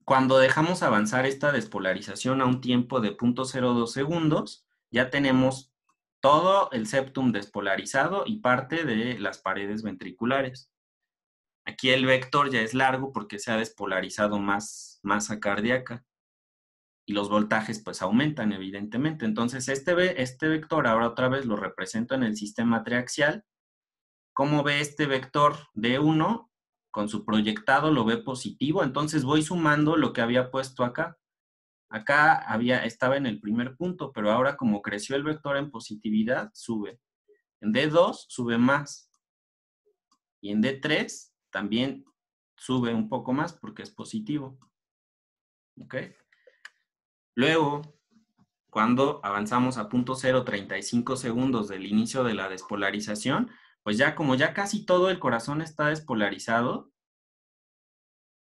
Cuando dejamos avanzar esta despolarización a un tiempo de 0.02 segundos, ya tenemos todo el septum despolarizado y parte de las paredes ventriculares. Aquí el vector ya es largo porque se ha despolarizado más masa cardíaca y los voltajes pues aumentan evidentemente. Entonces este vector ahora otra vez lo represento en el sistema triaxial. ¿Cómo ve este vector D1? Con su proyectado lo ve positivo, entonces voy sumando lo que había puesto acá. Acá estaba en el primer punto, pero ahora como creció el vector en positividad, sube. En D2 sube más. Y en D3 también sube un poco más porque es positivo. ¿Ok? Luego, cuando avanzamos a 0.035 segundos del inicio de la despolarización, pues ya como ya casi todo el corazón está despolarizado,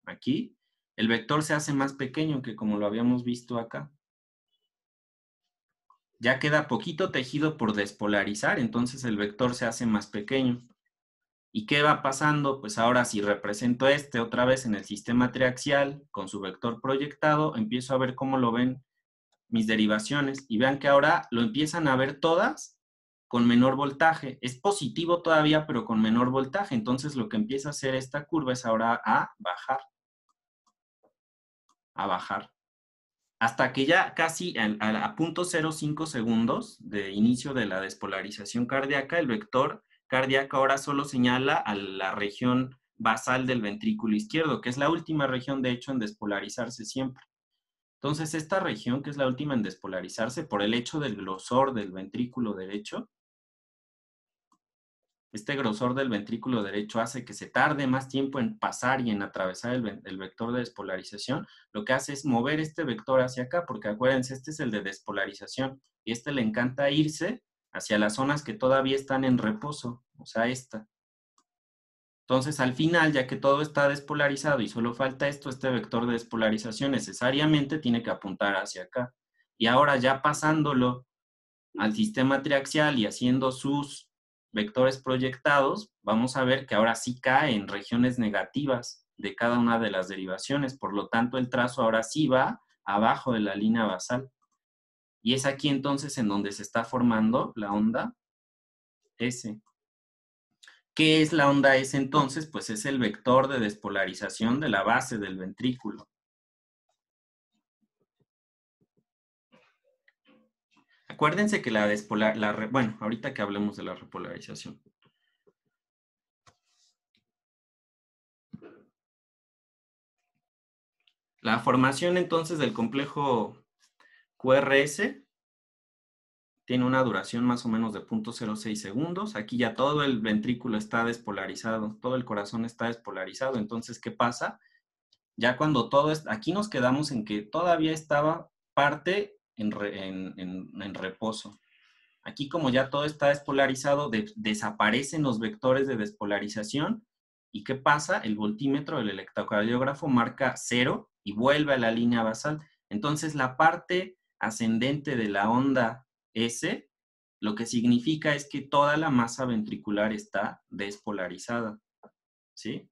aquí, el vector se hace más pequeño que como lo habíamos visto acá. Ya queda poquito tejido por despolarizar, entonces el vector se hace más pequeño. ¿Y qué va pasando? Pues ahora si represento otra vez en el sistema triaxial con su vector proyectado, empiezo a ver cómo lo ven mis derivaciones y vean que ahora lo empiezan a ver todas con menor voltaje. Es positivo todavía, pero con menor voltaje. Entonces lo que empieza a hacer esta curva es ahora a bajar. A bajar. Hasta que ya casi a 0.05 segundos de inicio de la despolarización cardíaca, el vector cardíaco ahora solo señala a la región basal del ventrículo izquierdo, que es la última región, de hecho, en despolarizarse siempre. Entonces, esta región, que es la última en despolarizarse, por el hecho del grosor del ventrículo derecho, este grosor del ventrículo derecho hace que se tarde más tiempo en pasar y en atravesar el vector de despolarización. Lo que hace es mover este vector hacia acá, porque acuérdense, este es el de despolarización, y este le encanta irse hacia las zonas que todavía están en reposo, o sea, esta. Entonces, al final, ya que todo está despolarizado y solo falta esto, este vector de despolarización necesariamente tiene que apuntar hacia acá. Y ahora ya pasándolo al sistema triaxial y haciendo sus vectores proyectados, vamos a ver que ahora sí cae en regiones negativas de cada una de las derivaciones. Por lo tanto, el trazo ahora sí va abajo de la línea basal. Y es aquí entonces en donde se está formando la onda S. ¿Qué es la onda S entonces? Pues es el vector de despolarización de la base del ventrículo. Acuérdense que bueno, ahorita que hablemos de la repolarización. La formación entonces del complejo QRS tiene una duración más o menos de 0.06 segundos. Aquí ya todo el ventrículo está despolarizado, todo el corazón está despolarizado. Entonces, ¿qué pasa? Ya cuando todo es, aquí nos quedamos en que todavía estaba parte en reposo. Aquí como ya todo está despolarizado, desaparecen los vectores de despolarización. ¿Y qué pasa? El voltímetro del electrocardiógrafo marca 0 y vuelve a la línea basal. Entonces la parte ascendente de la onda S, lo que significa es que toda la masa ventricular está despolarizada, ¿sí?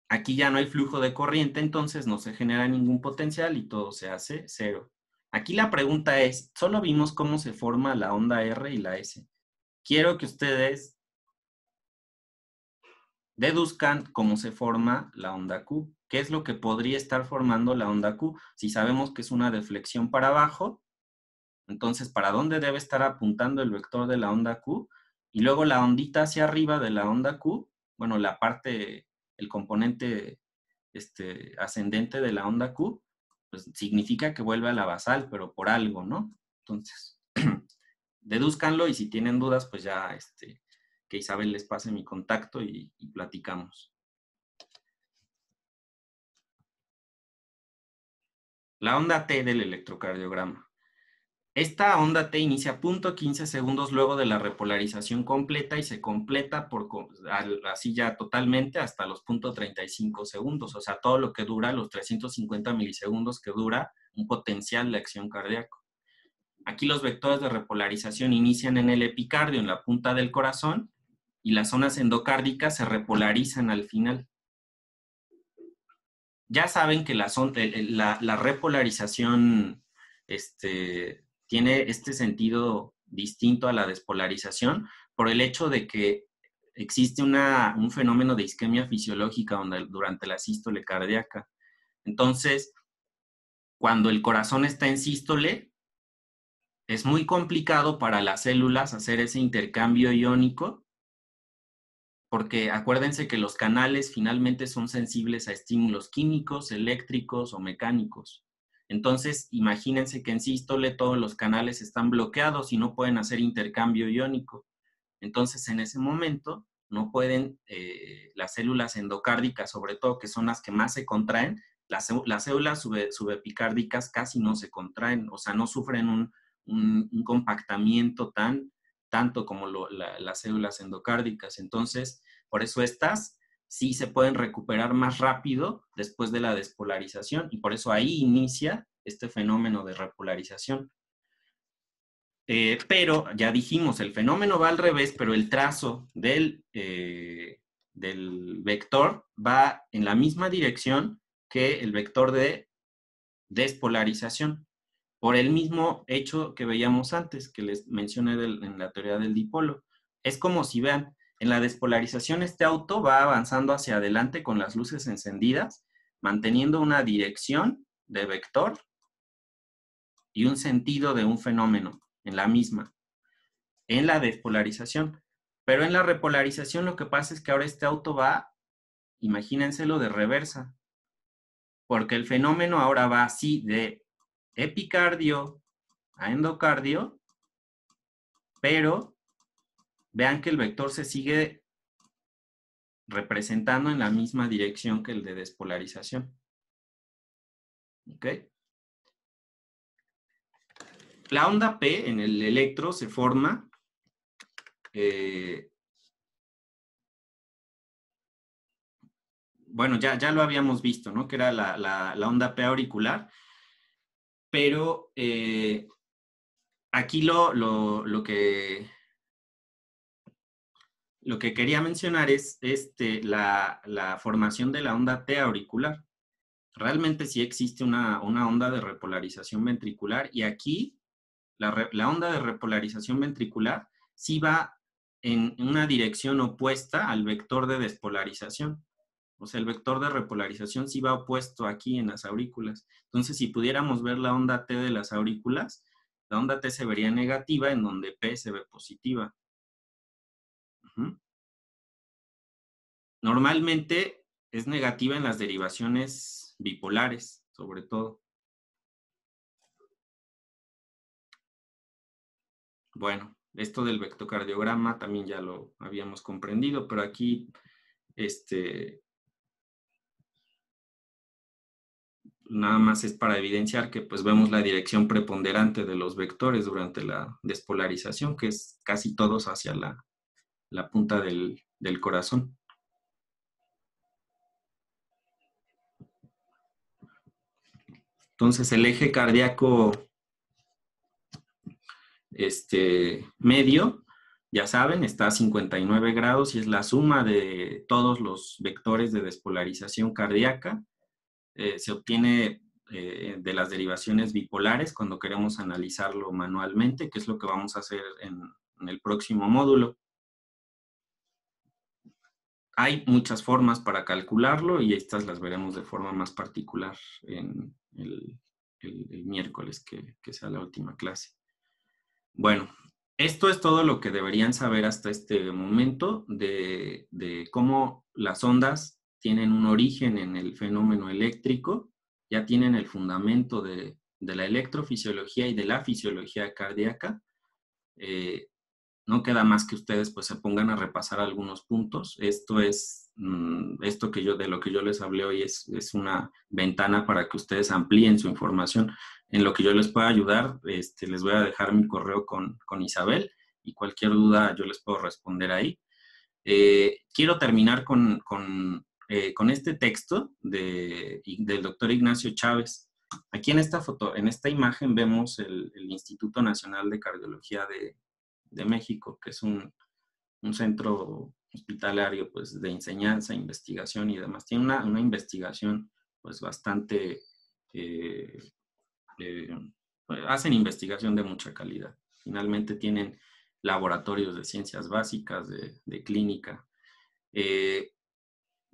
Aquí ya no hay flujo de corriente, entonces no se genera ningún potencial y todo se hace 0. Aquí la pregunta es, solo vimos cómo se forma la onda R y la S. Quiero que ustedes deduzcan cómo se forma la onda Q. ¿Qué es lo que podría estar formando la onda Q? Si sabemos que es una deflexión para abajo, entonces, ¿para dónde debe estar apuntando el vector de la onda Q? Y luego la ondita hacia arriba de la onda Q, bueno, la parte, el componente ascendente de la onda Q, pues significa que vuelve a la basal, pero por algo, ¿no? Entonces, dedúzcanlo y si tienen dudas, pues ya que Isabel les pase mi contacto y platicamos. La onda T del electrocardiograma. Esta onda T inicia 0.15 segundos luego de la repolarización completa y se completa así ya totalmente hasta los 0.35 segundos, o sea, todo lo que dura, los 350 milisegundos que dura un potencial de acción cardíaco. Aquí los vectores de repolarización inician en el epicardio, en la punta del corazón, y las zonas endocárdicas se repolarizan al final. Ya saben que la repolarización tiene este sentido distinto a la despolarización por el hecho de que existe un fenómeno de isquemia fisiológica durante la sístole cardíaca. Entonces, cuando el corazón está en sístole, es muy complicado para las células hacer ese intercambio iónico, porque acuérdense que los canales finalmente son sensibles a estímulos químicos, eléctricos o mecánicos. Entonces, imagínense que en sístole todos los canales están bloqueados y no pueden hacer intercambio iónico. Entonces, en ese momento, no pueden, las células endocárdicas, sobre todo, que son las que más se contraen, las células subepicárdicas casi no se contraen, o sea, no sufren un compactamiento tanto como las células endocárdicas. Entonces, por eso estas sí se pueden recuperar más rápido después de la despolarización y por eso ahí inicia este fenómeno de repolarización. Pero ya dijimos, el fenómeno va al revés, pero el trazo del vector va en la misma dirección que el vector de despolarización, por el mismo hecho que veíamos antes, que les mencioné en la teoría del dipolo. Es como si vean, en la despolarización este auto va avanzando hacia adelante con las luces encendidas, manteniendo una dirección de vector y un sentido de un fenómeno en la misma, en la despolarización. Pero en la repolarización lo que pasa es que ahora este auto va, imagínenselo de reversa, porque el fenómeno ahora va así de epicardio a endocardio, pero vean que el vector se sigue representando en la misma dirección que el de despolarización. ¿Ok? La onda P en el electro se forma bueno, ya lo habíamos visto, ¿no? Que era la onda P auricular, pero aquí lo que quería mencionar es la formación de la onda T auricular. Realmente sí existe una onda de repolarización ventricular y aquí la onda de repolarización ventricular sí va en una dirección opuesta al vector de despolarización. O sea, el vector de repolarización sí va opuesto aquí en las aurículas. Entonces, si pudiéramos ver la onda T de las aurículas, la onda T se vería negativa en donde P se ve positiva. Normalmente Es negativa en las derivaciones bipolares, sobre todo. Bueno, esto del vectocardiograma también ya lo habíamos comprendido, pero aquí nada más es para evidenciar que pues vemos la dirección preponderante de los vectores durante la despolarización, que es casi todos hacia la punta del corazón. Entonces el eje cardíaco medio, ya saben, está a 59 grados y es la suma de todos los vectores de despolarización cardíaca. Se obtiene de las derivaciones bipolares cuando queremos analizarlo manualmente, que es lo que vamos a hacer en el próximo módulo. Hay muchas formas para calcularlo y estas las veremos de forma más particular en el miércoles, que sea la última clase. Bueno, esto es todo lo que deberían saber hasta este momento de cómo las ondas tienen un origen en el fenómeno eléctrico, ya tienen el fundamento de la electrofisiología y de la fisiología cardíaca. No queda más que ustedes pues se pongan a repasar algunos puntos. Esto es, de lo que yo les hablé hoy es una ventana para que ustedes amplíen su información. En lo que yo les pueda ayudar, les voy a dejar mi correo con Isabel y cualquier duda yo les puedo responder ahí. Quiero terminar con este texto del doctor Ignacio Chávez. Aquí en esta imagen vemos el Instituto Nacional de Cardiología de México, que es un centro hospitalario pues, de enseñanza, investigación y demás. Tiene una investigación pues, bastante... hacen investigación de mucha calidad. Finalmente tienen laboratorios de ciencias básicas, de clínica.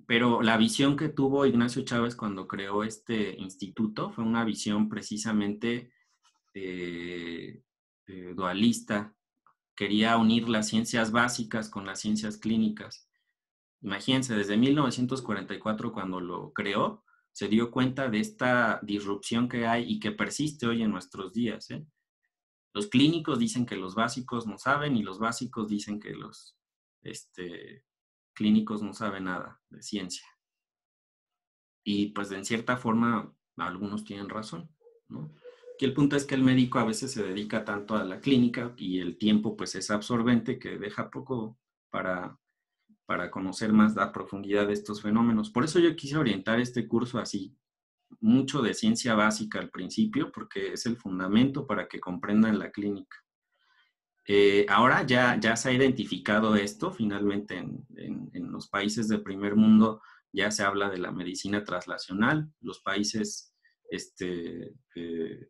Pero la visión que tuvo Ignacio Chávez cuando creó este instituto fue una visión precisamente dualista. Quería unir las ciencias básicas con las ciencias clínicas. Imagínense, desde 1944, cuando lo creó, se dio cuenta de esta disrupción que hay y que persiste hoy en nuestros días. Los clínicos dicen que los básicos no saben y los básicos dicen que los clínicos no saben nada de ciencia. Y pues en cierta forma algunos tienen razón, ¿no? Y el punto es que el médico a veces se dedica tanto a la clínica y el tiempo pues es absorbente que deja poco para conocer más a profundidad de estos fenómenos. Por eso yo quise orientar este curso así, mucho de ciencia básica al principio, porque es el fundamento para que comprendan la clínica. Ahora ya se ha identificado esto, finalmente en los países del primer mundo ya se habla de la medicina translacional. Los países que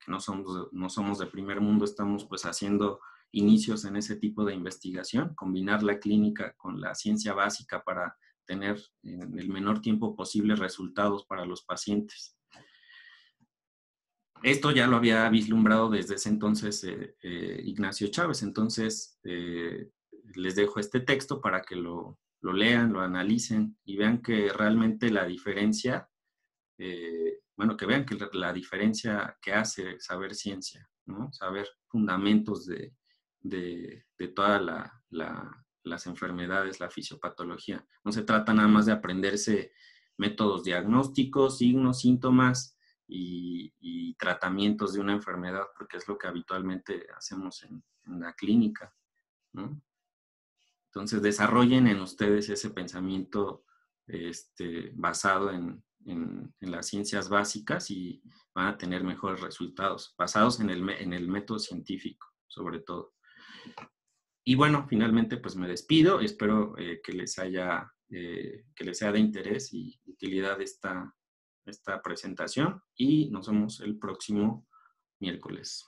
no somos de primer mundo estamos pues haciendo inicios en ese tipo de investigación, combinar la clínica con la ciencia básica para tener en el menor tiempo posible resultados para los pacientes. Esto ya lo había vislumbrado desde ese entonces Ignacio Chávez, entonces les dejo este texto para que lo lean, lo analicen y vean que realmente la diferencia, que vean que la diferencia que hace saber ciencia, ¿no? Saber fundamentos de todas las enfermedades, la fisiopatología. No se trata nada más de aprenderse métodos diagnósticos, signos, síntomas, y tratamientos de una enfermedad, porque es lo que habitualmente hacemos en la clínica, ¿no? Entonces, desarrollen en ustedes ese pensamiento basado en las ciencias básicas y van a tener mejores resultados, basados en el método científico, sobre todo. Y bueno, finalmente, pues me despido. Espero que les sea de interés y utilidad esta presentación y nos vemos el próximo miércoles.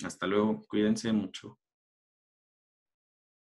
Hasta luego, cuídense mucho.